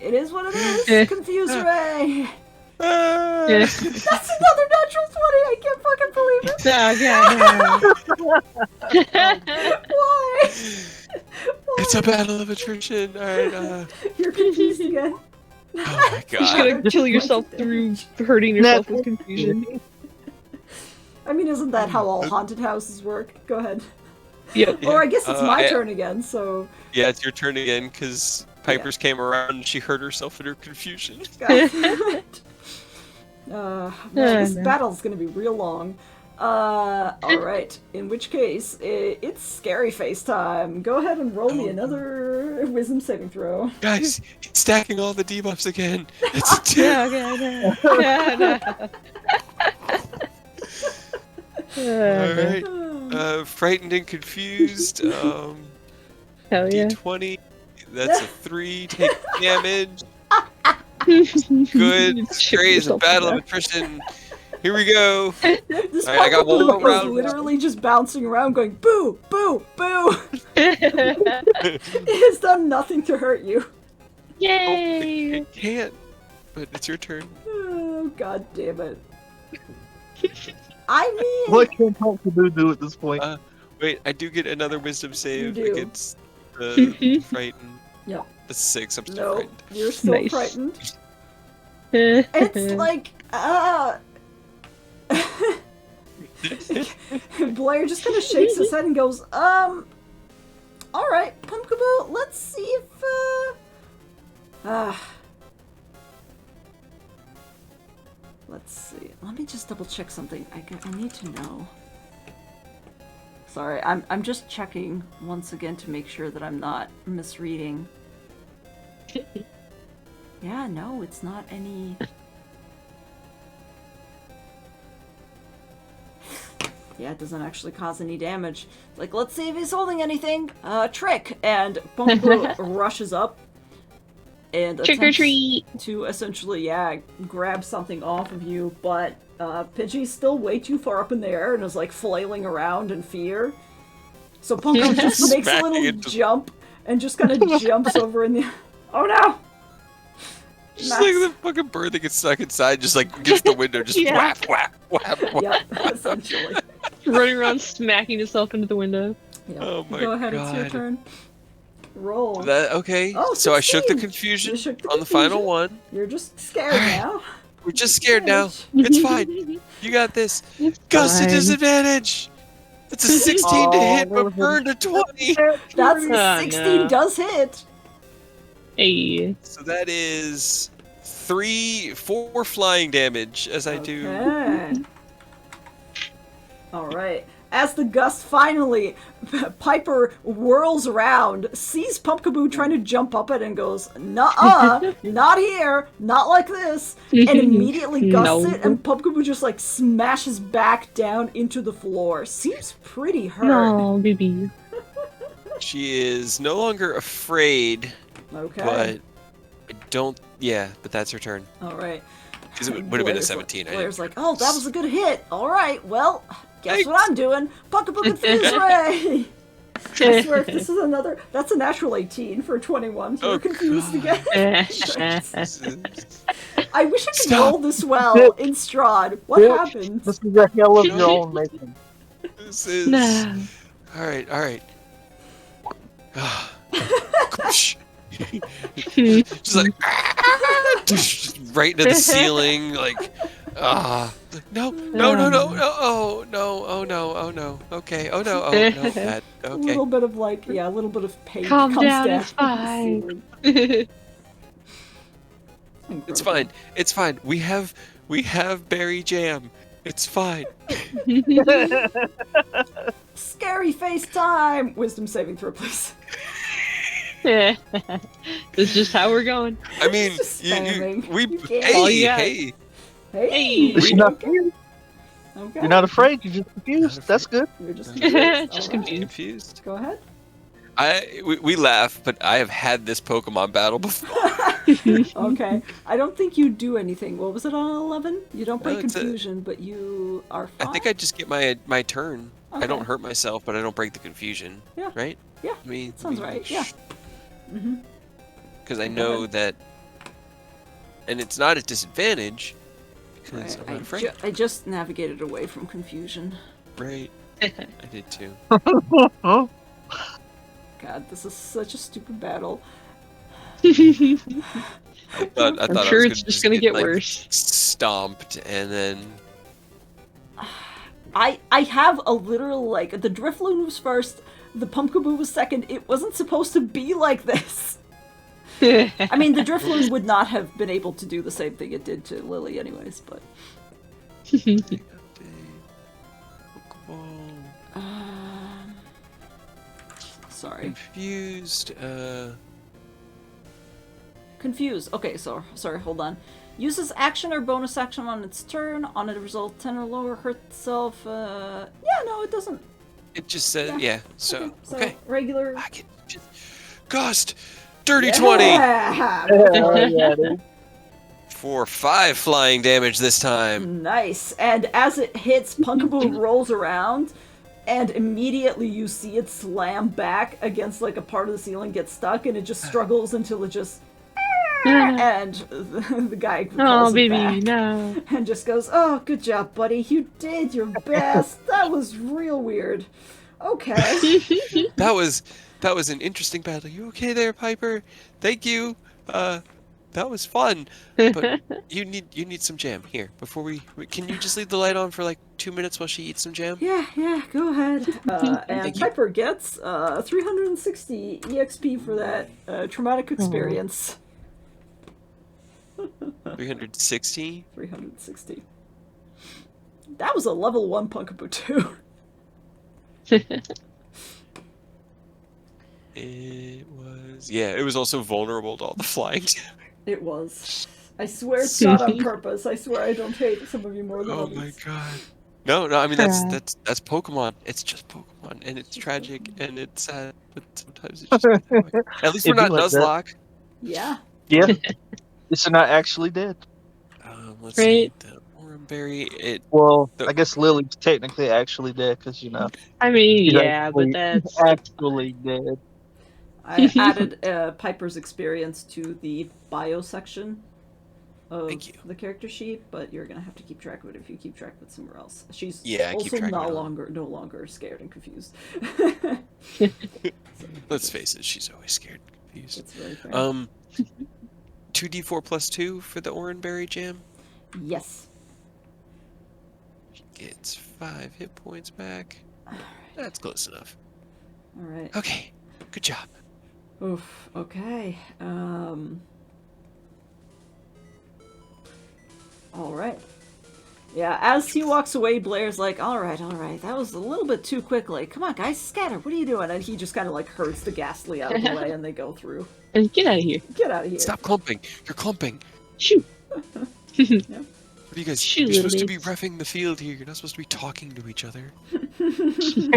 C: It is what it is. Confuse Ray. That's another natural 20. I can't fucking believe it. Why?
B: It's a battle of attrition. Alright,
C: You're confused again.
B: oh my
D: You're just
B: god.
D: gonna kill yourself through hurting yourself with confusion.
C: I mean, isn't that how all haunted houses work? Go ahead.
D: Yep.
C: Or I guess it's my
B: I-
C: turn again, so...
B: Yeah, it's your turn again, because Piper's came around and she hurt herself in her confusion.
C: God damn it. This
D: no.
C: battle's gonna be real long. Alright. In which case, it's scary face time. Go ahead and roll me another wisdom saving throw.
B: Guys, he's stacking all the debuffs again. It's a 2. Alright. Frightened and confused.
D: Hell yeah.
B: D20. That's a 3. Take damage. Good. Great. It's a battle of attrition. Here we go.
C: This
B: Alright, I got one more
C: is
B: round.
C: literally just bouncing around going, boo, boo, boo. It has done nothing to hurt you.
D: Yay!
B: It can't. But it's your turn.
C: Oh, god damn it. I mean...
A: What can Pumpkaboo do at this point?
B: Wait, I do get another wisdom save
C: You do.
B: against the frightened.
C: Yep.
B: That's 6. I'm still
C: No,
B: frightened.
C: you're still
D: Nice.
C: frightened. It's like, Blair just kind of shakes his head and goes, alright, Pumpkaboo, let's see if, let's see. Let me just double check something. I need to know. Sorry, I'm just checking once again to make sure that I'm not misreading. Yeah, no, it's not any... Yeah, it doesn't actually cause any damage. Like, let's see if he's holding anything. Trick! And Pumpkaboo rushes up and
D: Trick or
C: attempts
D: treat!
C: to essentially, grab something off of you, but Pidgey's still way too far up in the air and is like flailing around in fear. So Pumpkaboo just makes a
B: Smacking
C: little
B: into-
C: jump and just kind of jumps over in the... Oh no!
B: Just
C: Max.
B: like the fucking bird that gets stuck inside, just like gets the window, just
D: Yeah.
B: whap, whap, whap, whap.
C: Yep, essentially.
D: Running around smacking himself into the window.
C: Yep.
B: Oh my
C: Go ahead, it's your
B: God.
C: turn. Roll.
B: That okay?
C: Oh,
B: so I shook the
C: 16.
B: confusion
C: You shook the
B: on the final
C: confusion.
B: one.
C: You're just scared now.
B: We're just scared now.
C: Yes.
B: It's fine. You got this.
D: It's
B: Gust to
D: fine.
B: disadvantage. It's a 16 to hit,
A: Oh,
B: but burn to 20.
C: That's
D: Oh,
C: 16
D: no.
C: does hit.
D: Hey.
B: So that is 4 flying damage as I do.
C: Okay. Alright. As the gust finally, Piper whirls around, sees Pumpkaboo trying to jump up it and goes, nuh-uh, not here, not like this, and immediately gusts
D: No.
C: it, and Pumpkaboo just like smashes back down into the floor. Seems pretty hurt.
D: No, baby.
B: She is no longer afraid,
C: Okay.
B: but I don't. Yeah, but that's her turn.
C: Alright.
B: Because it would have been a
C: Blair's
B: 17. I
C: Blair's
B: didn't-
C: like, oh, that was a good hit. Alright, well, guess what
B: Thanks.
C: I'm doing? Pumpkaboo Confuse Ray! I swear, if this is another... That's a natural 18 for 21. So
B: Oh,
C: we're confused
B: God.
C: again.
B: This is-
C: I wish I could
B: Stop.
C: roll this well in Strahd. What
A: Bitch.
C: happens?
A: This is a hell of your own making.
B: This is.
D: No.
B: Alright, alright. Just like. Just right into the ceiling, like. No, no, no, no, no, oh, no, oh, no, oh, no, okay, oh, no, oh, no, that,
C: A
B: okay.
C: little bit of like, a little bit of pain
D: Calm
C: comes
D: down,
C: down.
D: it's fine.
B: It's fine, it's fine. We have berry jam. It's fine.
C: Scary face time! Wisdom saving throw, please.
D: That's just how we're going.
B: I mean,
C: Just spamming.
B: we,
C: You can't.
B: hey,
D: All you got.
B: hey.
C: Hey!
A: You're not,
C: Okay.
A: you're not afraid, you're just confused. That's good.
C: You're just
D: Just
C: confused. Alright.
D: confused.
B: Confused.
C: Go ahead.
B: We laugh, but I have had this Pokemon battle before.
C: Okay. I don't think you do anything. What was it on 11? You don't break
B: No, it's
C: confusion, but you are
B: I
C: fine?
B: think I just get my turn. I don't
C: Okay.
B: hurt myself, but I don't break the confusion.
C: Yeah.
B: Right?
C: Yeah,
B: I mean,
C: sounds right, yeah. Mm-hmm.
B: Because I
C: Go
B: know
C: ahead.
B: that, and it's not a disadvantage because
C: Right.
B: I'm not afraid.
C: I just navigated away from confusion.
B: Right? I did too.
A: Oh,
C: God, this is such a stupid battle.
B: I thought
D: I'm
B: I
D: sure
B: was
D: it's
B: gonna
D: just gonna
B: get
D: get
B: like
D: worse.
B: stomped, and then
C: I have a literal, like, the Drifloon was first, the Pumpkaboo was second. It wasn't supposed to be like this. I mean, the Drifloon would not have been able to do the same thing it did to Lily anyways, but...
B: Pokeball.
C: Sorry.
B: Confused.
C: Confused. Okay, so, sorry, hold on. Uses action or bonus action on its turn. On a result 10 or lower, hurt itself. Yeah, no, it doesn't.
B: It just said, yeah. So, okay.
C: Regular.
B: I can just Gust, dirty 20
C: Yeah!
A: yeah, dude.
B: for 5 flying damage this time.
C: Nice. And as it hits, Pumpkaboo rolls around, and immediately you see it slam back against like a part of the ceiling, get stuck, and it just struggles until it just. And the guy calls
D: Oh,
C: it
D: baby,
C: back
D: no.
C: and just goes, "Oh, good job, buddy. You did your best. That was real weird. Okay."
B: That was an interesting battle. You okay there, Piper? Thank you. That was fun. But you need some jam here before we can you just leave the light on for like 2 minutes while she eats some jam?
C: Yeah, go ahead. And
B: Thank you.
C: Piper gets 360 EXP for that traumatic experience.
B: 360.
C: 360. That was a level 1 Pumpkaboo too.
B: It was it was also vulnerable to all the flying damage.
C: It was. I swear it's not on purpose. I swear I don't hate some of you more than
B: Oh
C: others.
B: my god. No, I mean that's Pokemon. It's just Pokemon, and it's tragic, and it's sad, but sometimes it's just that way. At least we're
A: It'd be
B: not
A: like that.
B: Nuzlocke.
C: Yeah.
A: Yeah. It's not actually dead.
B: Let's
D: Right.
B: see, the Oranberry.
A: Well,
B: The-
A: I guess Lily's technically actually dead because
D: I mean,
A: she's
D: yeah, but
A: actually dead.
C: I added Piper's experience to the bio section of
B: Thank you.
C: the character sheet, but you're gonna have to keep track of it if you keep track of it somewhere else. She's
B: Yeah, I keep
C: also
B: track of it
C: no longer scared and confused.
B: Let's face it, she's always scared and confused.
C: It's very fair.
B: 2d4 plus 2 for the Oranberry jam.
C: Yes.
B: She gets 5 hit points back. That's close enough.
C: All right.
B: Okay, good job.
C: Oof. Okay. All right. Yeah, as he walks away, Blair's like, all right, that was a little bit too quickly. Come on, guys, scatter. What are you doing?" And he just kind of like hurts the Ghastly out of the way, and they go through.
D: And get out of here.
C: Get out of here.
B: Stop clumping. You're clumping.
D: Shoot.
B: What are you guys?
D: Shoot,
B: You're supposed to be
D: little
B: reffing the field here. You're not supposed to be talking to each other.
A: Just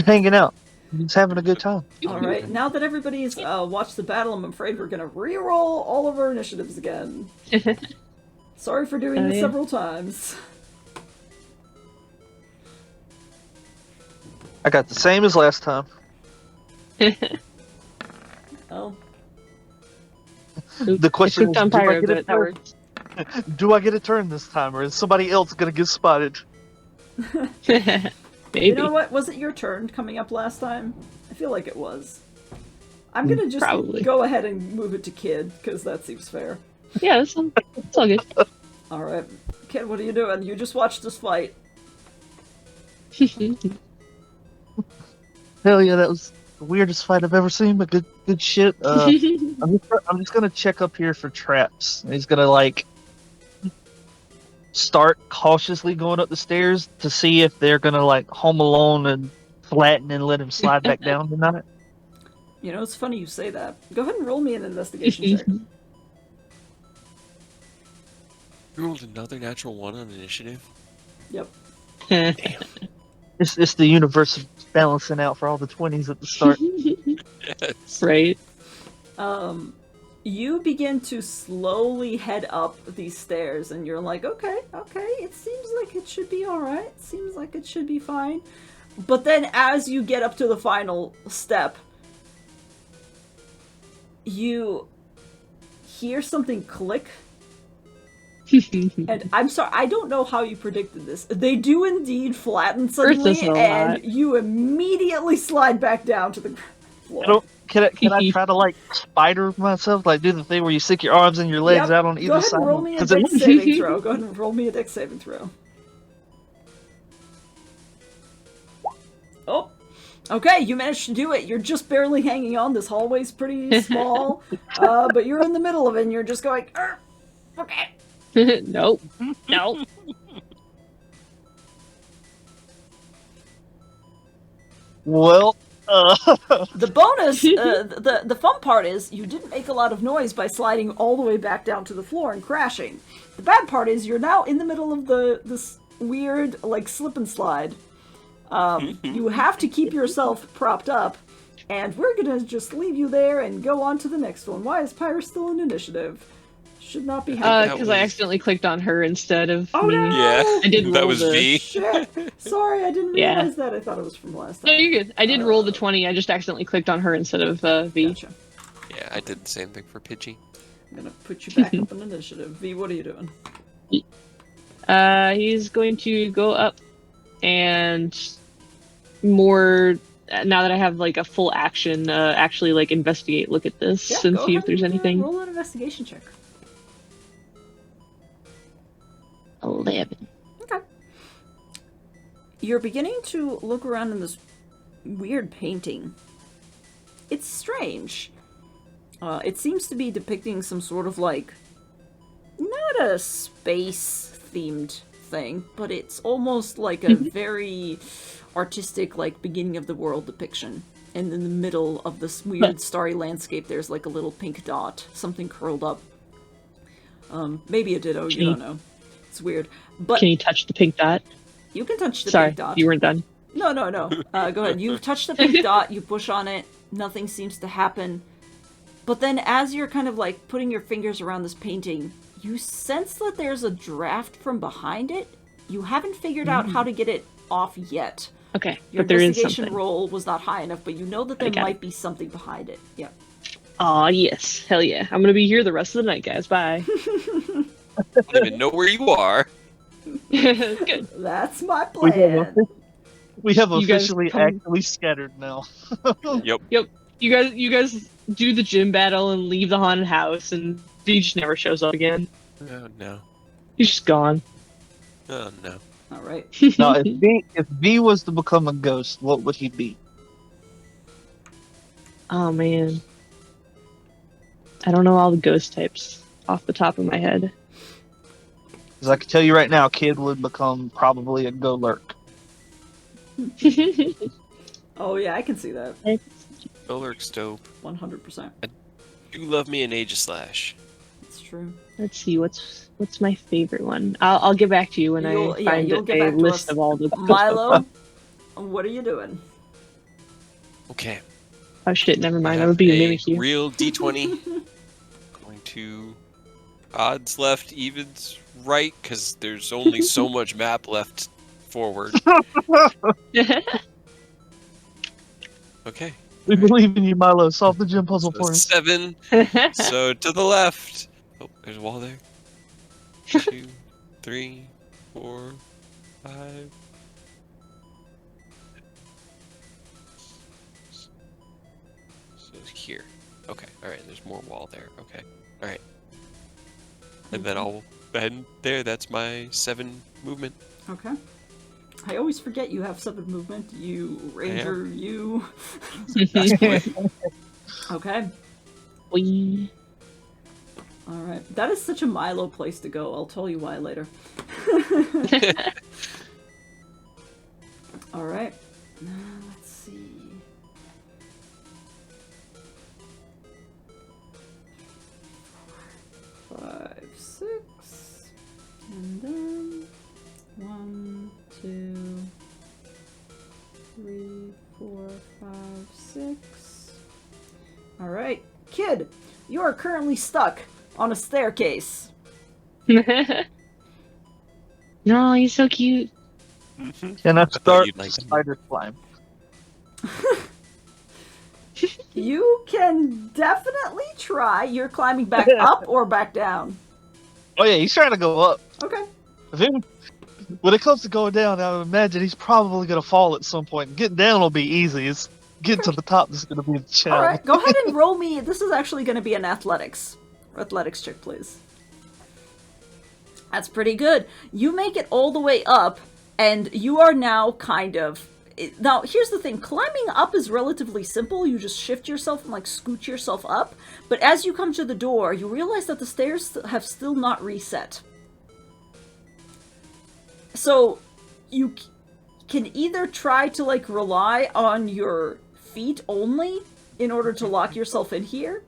A: hanging out. Just having a good time.
C: All right, now that everybody's watched the battle, I'm afraid we're gonna re-roll all of our initiatives again. Sorry for doing this several times.
A: I got the same as last time.
C: Oh,
A: The question is,
D: on
A: do I
D: Pyro,
A: get a
D: but that
A: turn?
D: works.
A: Do I get a turn this time, or is somebody else gonna get spotted?
D: Maybe.
C: you know what? Was it your turn coming up last time? I feel like it was. I'm gonna just
D: Probably.
C: go ahead and move it to Kid, because that seems fair.
D: Yeah, that's all good.
C: Alright. Kid, what are you doing? You just watched this fight.
A: Hell yeah, that was the weirdest fight I've ever seen, but good shit. I'm just gonna check up here for traps. He's gonna like start cautiously going up the stairs to see if they're gonna like home alone and flatten and let him slide back down tonight.
C: You know, it's funny you say that. Go ahead and roll me an investigation check.
B: You rolled another natural 1 on initiative.
C: Yep.
B: Damn.
A: It's the universe balancing out for all the 20s at the start.
B: Yes.
D: Right.
C: You begin to slowly head up these stairs, and you're like, okay, it seems like it should be alright. Seems like it should be fine. But then as you get up to the final step, you hear something click. And I'm sorry, I don't know how you predicted this. They do indeed flatten suddenly,
D: does a lot.
C: and you immediately slide back down to the floor.
A: Can I try to like spider myself, like do the thing where you stick your arms and your legs
C: Yep.
A: out on
C: Go
A: either
C: ahead
A: side?
C: and roll me a
A: 'Cause
C: dex saving throw. Go ahead and roll me a dex saving throw. Oh. Okay, you managed to do it. You're just barely hanging on. This hallway's pretty small, but you're in the middle of it, and you're just going, okay.
D: Nope. Nope.
A: Well,
C: The bonus, the fun part is you didn't make a lot of noise by sliding all the way back down to the floor and crashing. The bad part is you're now in the middle of this weird like slip and slide. You have to keep yourself propped up, and we're gonna just leave you there and go on to the next one. Why is Pyra still in initiative? Should not be happening.
D: Because I accidentally clicked on her instead of
C: Oh,
D: me.
C: no!
B: Yeah,
D: I did
B: that
D: roll
B: was
D: the-
B: V.
C: Shit! Sorry, I didn't
D: Yeah.
C: realize that. I thought it was from last
D: No,
C: time.
D: you're good. I did roll the 20. I just accidentally clicked on her instead of V.
C: Gotcha.
B: Yeah, I did the same thing for Pidgey.
C: I'm gonna put you back up in initiative. V, what are you doing?
D: He's going to go up and more. Now that I have like a full action, actually like investigate, look at this,
C: Yeah,
D: and
C: go
D: see
C: ahead
D: if there's
C: and,
D: anything.
C: roll an investigation check.
D: 11.
C: Okay. You're beginning to look around in this weird painting. It's strange. It seems to be depicting some sort of like, not a space-themed thing, but it's almost like a very artistic, like, beginning of the world depiction. And in the middle of this weird starry landscape, there's like a little pink dot, something curled up. Maybe a ditto, you don't know. It's weird. But
D: Can you touch the pink dot?
C: you can touch the
D: Sorry,
C: pink dot.
D: you weren't done.
C: No. Go ahead. You touch the pink dot, you push on it, nothing seems to happen. But then as you're kind of like putting your fingers around this painting, you sense that there's a draft from behind it. You haven't figured out how to get it off yet.
D: Okay,
C: Your
D: but there is
C: investigation
D: something.
C: roll was not high enough, but you know that there
D: got
C: might be something behind it. Yep.
D: Aw, yes. Hell yeah. I'm gonna be here the rest of the night, guys. Bye.
B: I don't even know where you are.
D: Good.
C: That's my
A: we
C: plan.
A: have
D: You guys
A: officially
D: come-
A: actually scattered now.
B: Yep.
D: You guys do the gym battle and leave the haunted house, and V just never shows up again.
B: Oh no.
D: He's just gone.
B: Oh no.
C: All right.
A: Now, if V was to become a ghost, what would he be?
D: Oh man. I don't know all the ghost types off the top of my head.
A: Because I can tell you right now, Kid would become probably a go lurk.
C: Oh yeah, I can see that.
B: Golurk's dope.
C: 100%.
B: You love me an Aegislash.
C: It's true.
D: Let's see, what's my favorite one? I'll get back to you when
C: You'll-
D: I
C: yeah,
D: find
C: you'll get
D: a
C: back to
D: list
C: us.
D: of all the.
C: Milo, what are you doing?
B: Okay.
D: Oh shit! Never mind.
B: I
D: I would
B: have
D: be a
B: a
D: mimic here.
B: real D20. Going to odds left, evens right, because there's only so much map left forward. Okay.
A: We believe in you, Milo. Solve the gym puzzle
B: So
A: for us.
B: 7. So to the left. Oh, there's a wall there. 2, 3, 4, 5. So it's here. Okay. All right. There's more wall there. Okay. All right. And then I'll bend there. That's my 7 movement.
C: Okay. I always forget you have 7 movement. You ranger, you.
B: That's boy.
C: Okay.
D: Wee.
C: All right. That is such a Milo place to go. I'll tell you why later. All right. Now let's see. Five, 6, and then 1, 2, you are currently stuck on a staircase.
D: No, he's so cute.
A: Can I
B: thought
A: start
B: you'd like
A: the
B: to.
A: spider climb?
C: You can definitely try. You're climbing back up or back down.
A: Oh yeah, he's trying to go up.
C: Okay.
A: When it comes to going down, I would imagine he's probably gonna fall at some point. Getting down will be easy. It's getting to the top that's gonna be the
C: All
A: challenge.
C: right. Go ahead and roll me. This is actually going to be an athletics check, please. That's pretty good. You make it all the way up, and you are now kind of. Now, here's the thing. Climbing up is relatively simple. You just shift yourself and, like, scoot yourself up. But as you come to the door, you realize that the stairs have still not reset. So, you can either try to, like, rely on your feet only in order to lock yourself in here,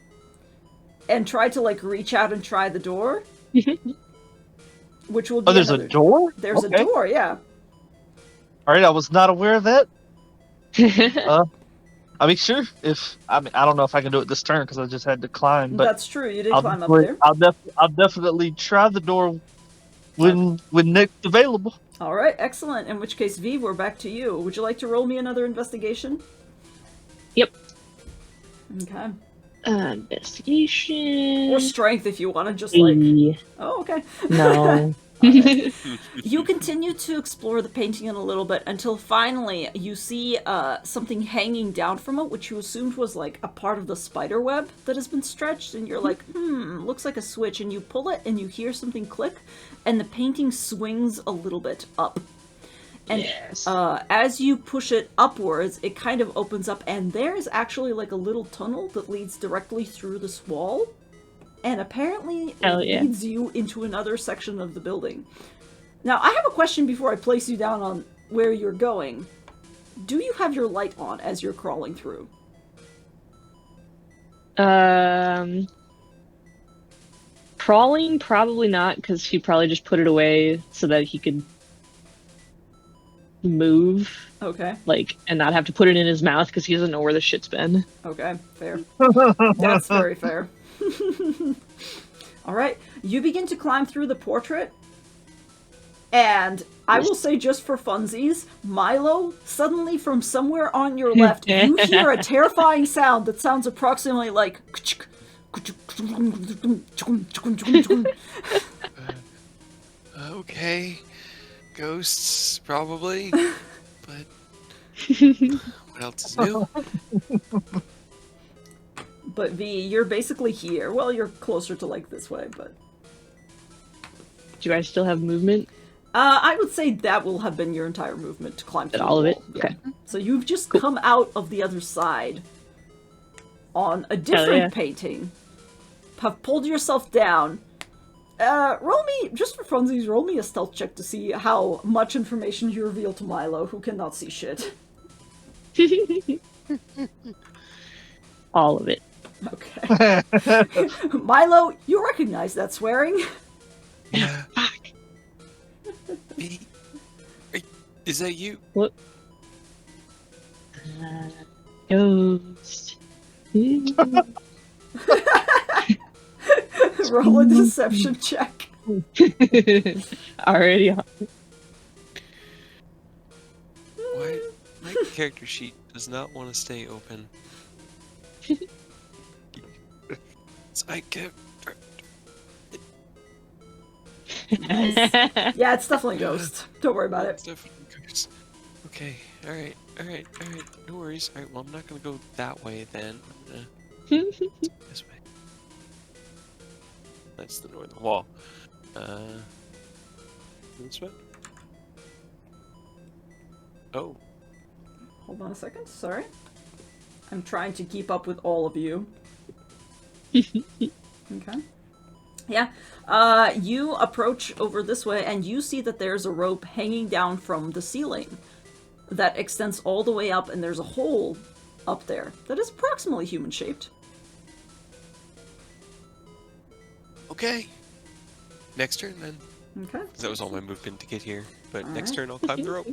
C: and try to, like, reach out and try the door. Which will be
A: Oh, there's
C: another...
A: a door?
C: There's
A: Okay.
C: a door, yeah.
A: Alright, I was not aware of that. I mean, sure. I don't know if I can do it this turn because I just had to climb. But
C: That's true, you did climb up there.
A: I'll definitely try the door when next available.
C: Alright, excellent. In which case, Vive, we're back to you. Would you like to roll me another investigation?
D: Yep.
C: Okay.
D: Investigation.
C: Or strength if you want to just, like...
D: E.
C: Oh, okay.
D: No.
C: You continue to explore the painting in a little bit until finally you see something hanging down from it, which you assumed was like a part of the spider web that has been stretched, and you're like, looks like a switch, and you pull it and you hear something click, and the painting swings a little bit up. And
D: Yes.
C: as you push it upwards, it kind of opens up, and there's actually like a little tunnel that leads directly through this wall. And apparently
D: Hell yeah.
C: leads you into another section of the building. Now, I have a question before I place you down on where you're going. Do you have your light on as you're crawling through?
D: Crawling, probably not, because he probably just put it away so that he could move,
C: Okay,
D: like, and not have to put it in his mouth because he doesn't know where the shit's been.
C: okay, fair. That's very fair. Alright, you begin to climb through the portrait, and I will say just for funsies, Milo, suddenly from somewhere on your left, you hear a terrifying sound that sounds approximately like...
B: Okay. Ghosts, probably. But what else is new?
C: But V, you're basically here. Well, you're closer to like this way, but...
D: Do I still have movement?
C: I would say that will have been your entire movement to climb through
D: All
C: the
D: of it?
C: wall. Yeah.
D: Okay.
C: So you've just come out of the other side on a different
D: yeah.
C: painting. Have pulled yourself down. Roll me, just for funsies, roll me a stealth check to see how much information you reveal to Milo, who cannot see shit.
D: All of it.
C: Okay. Milo, you recognize that swearing?
B: Yeah.
D: Fuck.
B: Me? Is that you?
D: What? Ghost.
C: Roll a deception check.
D: Already on.
B: Why? My character sheet does not want to stay open. I can't.
C: Yeah, it's definitely Ghost. Don't worry about it.
B: Okay, alright. No worries. Alright, well, I'm not gonna go that way then. I'm gonna this way. That's the northern wall. This way? Oh.
C: Hold on a second, sorry. I'm trying to keep up with all of you. Okay. Yeah. You approach over this way, and you see that there's a rope hanging down from the ceiling that extends all the way up, and there's a hole up there that is approximately human-shaped.
B: Okay. Next turn then.
C: Okay.
B: 'Cause that was all my movement to get here. But next
C: Alright.
B: turn I'll climb the rope.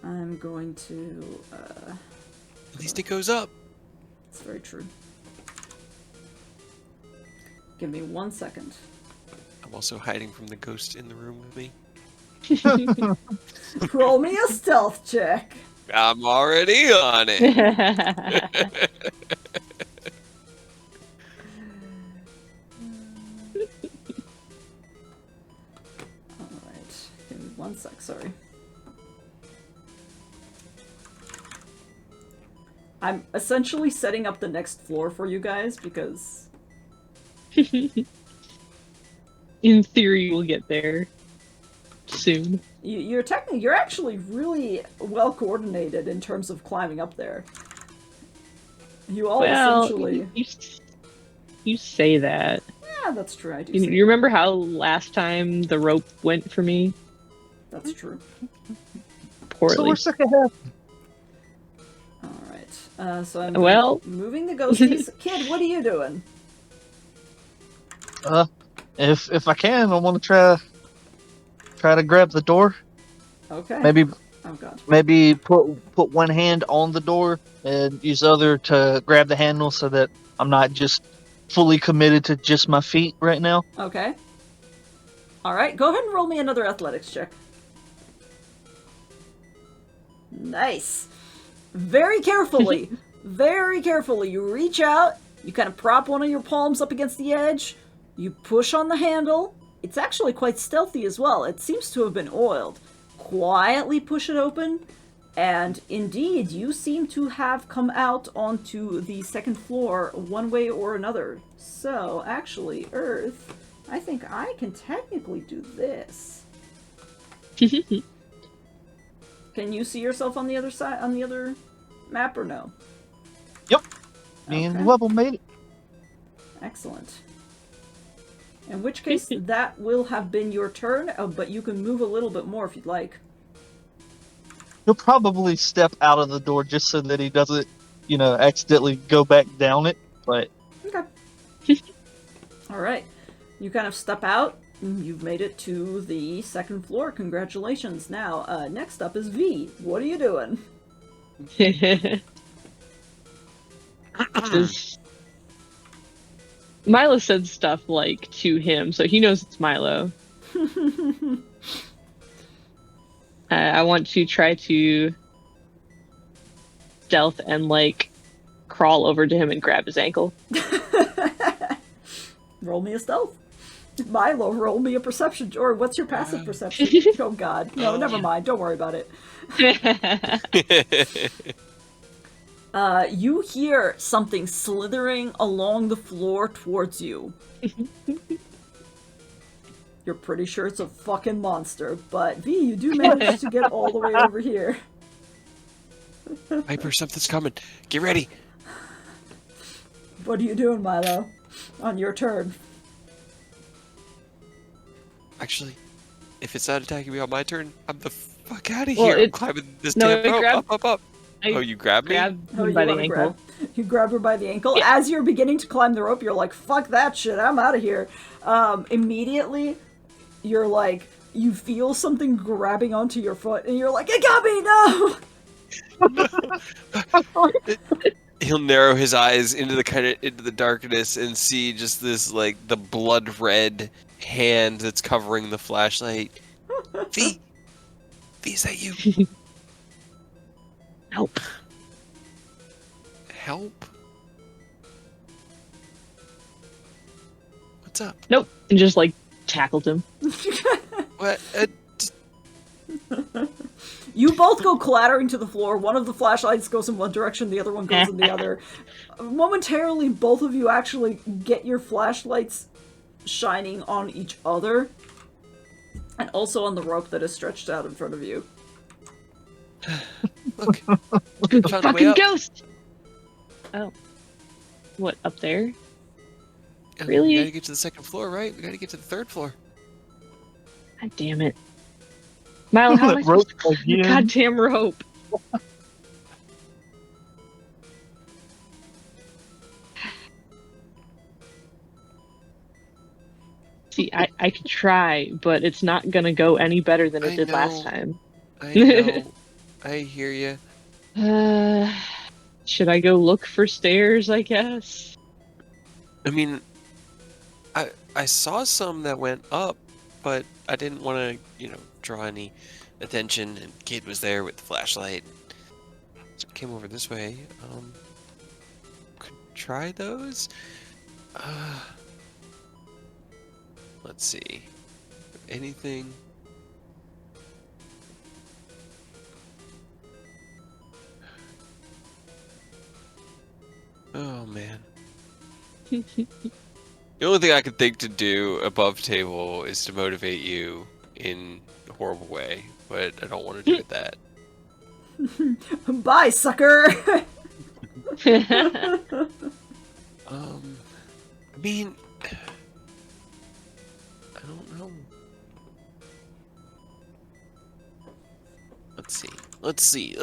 C: I'm going to,
B: At least it goes up.
C: it's very true. Give me 1 second.
B: I'm also hiding from the ghost in the room with me.
C: Roll me a stealth check.
B: I'm already on it.
C: Alright. Give me 1 sec, sorry. I'm essentially setting up the next floor for you guys because...
D: In theory, we'll get there soon.
C: You're actually really well coordinated in terms of climbing up there. You all essentially...
D: You say that.
C: Yeah, that's true. I do.
D: You remember how last time the rope went for me?
C: That's true.
D: Poorly.
A: So we're sick of half.
C: Alright. So I'm moving the ghosties. Kid, what are you doing?
A: If I can, I want to try to grab the door.
C: Okay.
A: Maybe
C: Oh god.
A: maybe put one hand on the door and use the other to grab the handle so that I'm not just fully committed to just my feet right now.
C: Okay. Alright, go ahead and roll me another athletics check. Nice. Very carefully, you reach out, you kind of prop one of your palms up against the edge, you push on the handle. It's actually quite stealthy as well. It seems to have been oiled. Quietly push it open, and indeed, you seem to have come out onto the second floor one way or another. So, actually, Earth, I think I can technically do this. Can you see yourself on the other side, on the other map, or no?
A: Yep. Me and
C: Okay.
A: Level made it.
C: Excellent. In which case, that will have been your turn, but you can move a little bit more if you'd like.
A: He'll probably step out of the door just so that he doesn't, accidentally go back down it. But
C: Okay. Alright. You kind of step out. You've made it to the second floor. Congratulations. Now, next up is V. What are you doing?
D: Milo said stuff like to him, so he knows it's Milo. I want to try to stealth and crawl over to him and grab his ankle.
C: Roll me a stealth. Milo, roll me a perception. Or what's your passive perception? Oh god. No, never mind. Don't worry about it. You hear something slithering along the floor towards you. You're pretty sure it's a fucking monster, but V, you do manage to get all the way over here.
B: Piper, something's coming. Get ready.
C: What are you doing, Milo? On your turn.
B: Actually, if it's not attacking me on my turn, I'm the fuck out of
D: Well,
B: here. I'm climbing this damn rope. Up. Oh, you grabbed me?
D: Grabbed him by the ankle.
C: You grab her by the ankle.
D: Yeah.
C: As you're beginning to climb the rope, you're like, fuck that shit, I'm out of here. Immediately, you're like, you feel something grabbing onto your foot, and you're like, it got me, no!
B: He'll narrow his eyes into the darkness and see just this the blood red hand that's covering the flashlight. V, is that you?
D: Help.
B: Help? What's up?
D: Nope. And just tackled him.
B: What?
C: You both go clattering to the floor. One of the flashlights goes in one direction, the other one goes in the other. Momentarily, both of you actually get your flashlights shining on each other. And also on the rope that is stretched out in front of you.
B: Look.
D: Fucking ghost! Oh. What, up there? Really?
B: We gotta get to the second floor, right? We gotta get to the third floor.
D: God damn it. Milo, how am I supposed to climb the goddamn rope? See, I could try, but it's not gonna go any better than it did last time.
B: I know. I hear you.
D: Should I go look for stairs, I guess?
B: I mean, I saw some that went up, but I didn't want to, draw any attention. And Kid was there with the flashlight, so I came over this way. Could try those. Let's see. Anything? Oh man. The only thing I could think to do above table is to motivate you in a horrible way, but I don't want to do it that.
C: Bye, sucker!
B: I mean, I don't know. Let's see.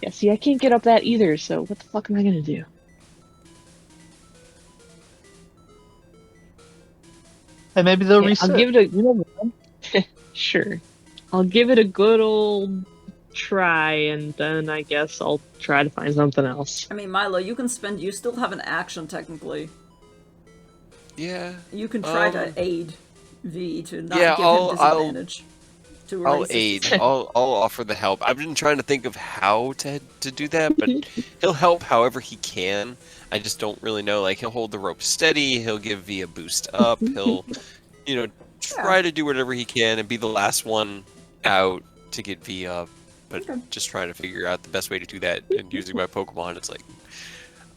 D: Yeah, see, I can't get up that either, so what the fuck am I gonna do?
A: Hey, maybe they'll
D: Yeah,
A: reset.
D: I'll give it a sure. I'll give it a good old try, and then I guess I'll try to find something else.
C: I mean, Milo, you still have an action, technically.
B: Yeah.
C: You can try to aid V to not
B: Yeah,
C: give him disadvantage.
B: I'll aid. I'll offer the help. I've been trying to think of how to do that, but he'll help however he can. I just don't really know. Like, he'll hold the rope steady. He'll give V a boost up. He'll, try to do whatever he can and be the last one out to get V up. But just trying to figure out the best way to do that and using my Pokemon. It's like,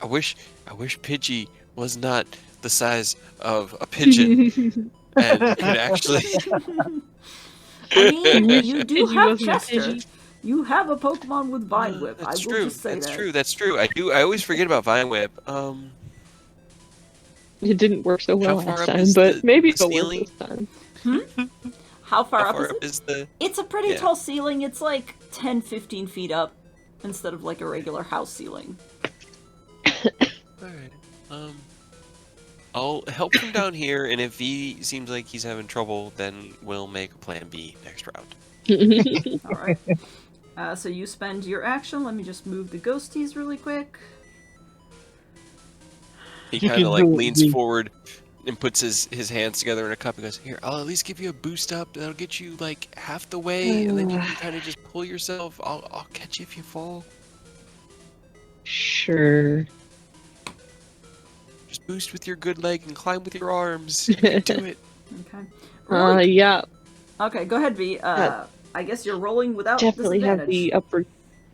B: I wish Pidgey was not the size of a pigeon and could actually.
C: I mean, you do
D: Pidgey
C: have
D: wasn't a
C: Chester.
D: Pidgey.
C: You have a Pokemon with Vine Whip. I will just say
B: That's
C: that.
B: true. That's true. I always forget about Vine Whip.
D: It didn't work so well
B: How far
D: last
B: up
D: time,
B: is
D: but
B: the
D: maybe it'll work
B: ceiling?
D: this time.
C: How far
B: how
C: up
B: far
C: is
B: up
C: it?
B: is the?
C: It's a pretty
B: Yeah.
C: tall ceiling. It's like 10-15 feet up instead of like a regular house ceiling.
B: Alright. I'll help him down here, and if he seems like he's having trouble, then we'll make a plan B next round.
C: Alright. So you spend your action. Let me just move the ghosties really quick.
B: He
A: You
B: kind
A: can
B: of like
A: do it,
B: leans
A: V.
B: forward and puts his hands together in a cup and goes, "Here, I'll at least give you a boost up. That'll get you like half the way, and then you can kind of just pull yourself. I'll catch you if you fall.
D: Sure.
B: Just boost with your good leg and climb with your arms. You can do it."
C: Okay.
D: Yeah,
C: Okay, go ahead, V. I guess you're rolling without
D: definitely have
C: disadvantage.
D: the upper.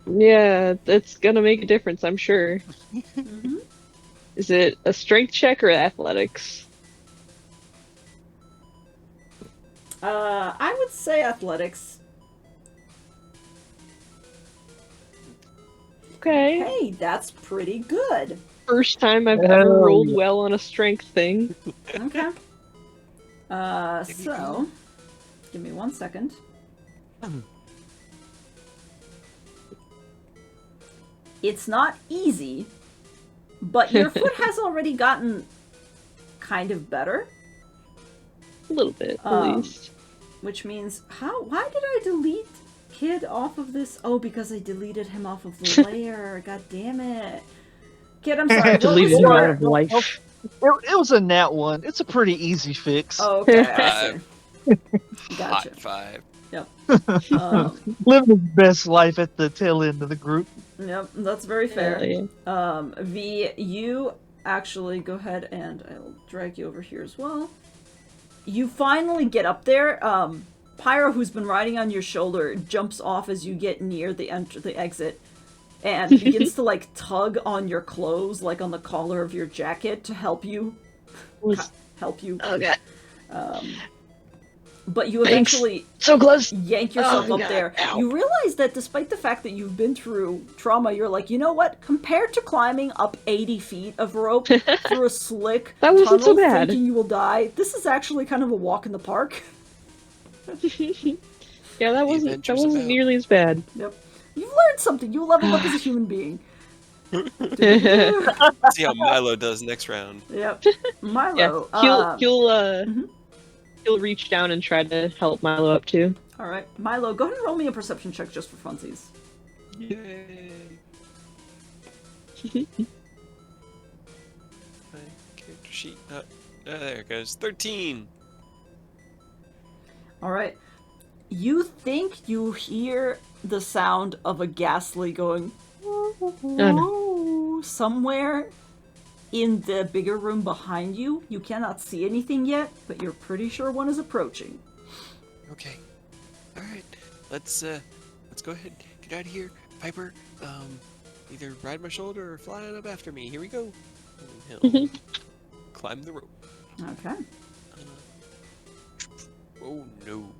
D: Yeah, that's gonna make a difference, I'm sure.
C: Mhm.
D: Is it a strength check or athletics?
C: I would say athletics.
D: Okay.
C: Hey, that's pretty good.
D: First time I've ever
A: Hell
D: rolled
A: yeah.
D: well on a strength thing.
C: Okay. So, give me 1 second. It's not easy, but your foot has already gotten kind of better,
D: A little bit, at least.
C: which means why did I delete Kid off of this? Oh, because I deleted him off of the layer. God damn it. Kid, I'm sorry. What was
D: Deleted him
C: your...
D: out of life.
A: It was a nat one. It's a pretty easy fix.
C: Oh, okay, I see. Gotcha.
B: Hot five.
C: Yep.
A: Living his best life at the tail end of the group.
C: Yep, that's very fair.
D: Hell yeah.
C: V, you actually go ahead and I'll drag you over here as well. You finally get up there. Pyro, who's been riding on your shoulder, jumps off as you get near the exit and begins to like tug on your clothes, like on the collar of your jacket to help you.
D: Oh god.
C: But you
D: Thanks.
C: eventually
D: So close.
C: yank yourself
D: Oh,
C: up
D: God.
C: there.
D: Ow.
C: You realize that despite the fact that you've been through trauma, you're like, you know what? Compared to climbing up 80 feet of rope through a slick
D: That wasn't
C: tunnel
D: so bad.
C: thinking you will die, this is actually kind of a walk in the park.
D: Yeah, that
B: adventure's
D: wasn't
B: about.
D: nearly as bad.
C: Yep. You've learned something. You leveled up as a human being.
B: See how Milo does next round.
C: Yep.
D: Yeah,
C: Milo.
D: he'll reach down and try to help Milo up too.
C: Alright. Milo, go ahead and roll me a perception check just for funsies.
B: Yay. My character sheet. There it goes. 13.
C: All right. You think you hear the sound of a ghastly going somewhere in the bigger room behind you. You cannot see anything yet, but you're pretty sure one is approaching.
B: Okay. All right. Let's go ahead. Get out of here, Piper. Either ride my shoulder or fly on up after me. Here we go. And he'll climb the rope.
C: Okay.
B: Oh no.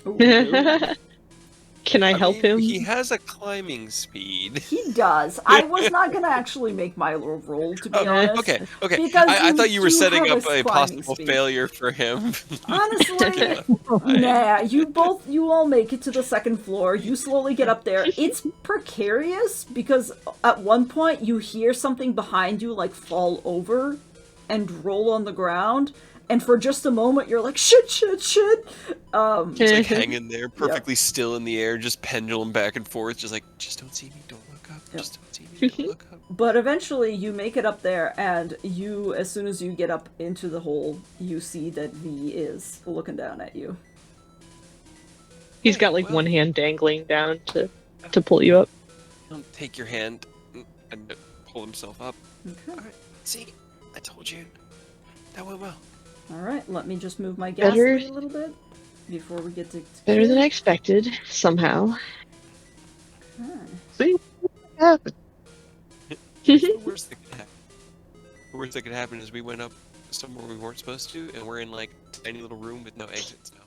C: Oh, no.
D: Can I help him?
B: He has a climbing speed.
C: He does. I was not going to actually make my little roll, to be honest.
B: Okay.
C: Because
B: I thought you were
C: do
B: setting
C: have
B: up a
C: climbing
B: possible
C: speed.
B: failure for him.
C: Honestly, nah, you all make it to the second floor. You slowly get up there. It's precarious because at one point you hear something behind you like fall over and roll on the ground. And for just a moment, you're like, shit.
B: He's like hanging there, perfectly still in the air, just pendulum back and forth, just like, just don't see me, don't look up, just don't see me, don't look up.
C: But eventually you make it up there, and as soon as you get up into the hole, you see that V is looking down at you.
D: He's got like one hand dangling down to pull you up.
B: He'll take your hand and pull himself up.
C: Okay.
B: Alright, see, I told you. That went well.
C: Alright, let me just move my ghastly a little bit before we get to
D: Better than I expected, somehow.
C: Okay.
A: See what happened?
B: The worst that could happen. The worst that could happen is we went up somewhere we weren't supposed to, and we're in like a tiny little room with no exits now.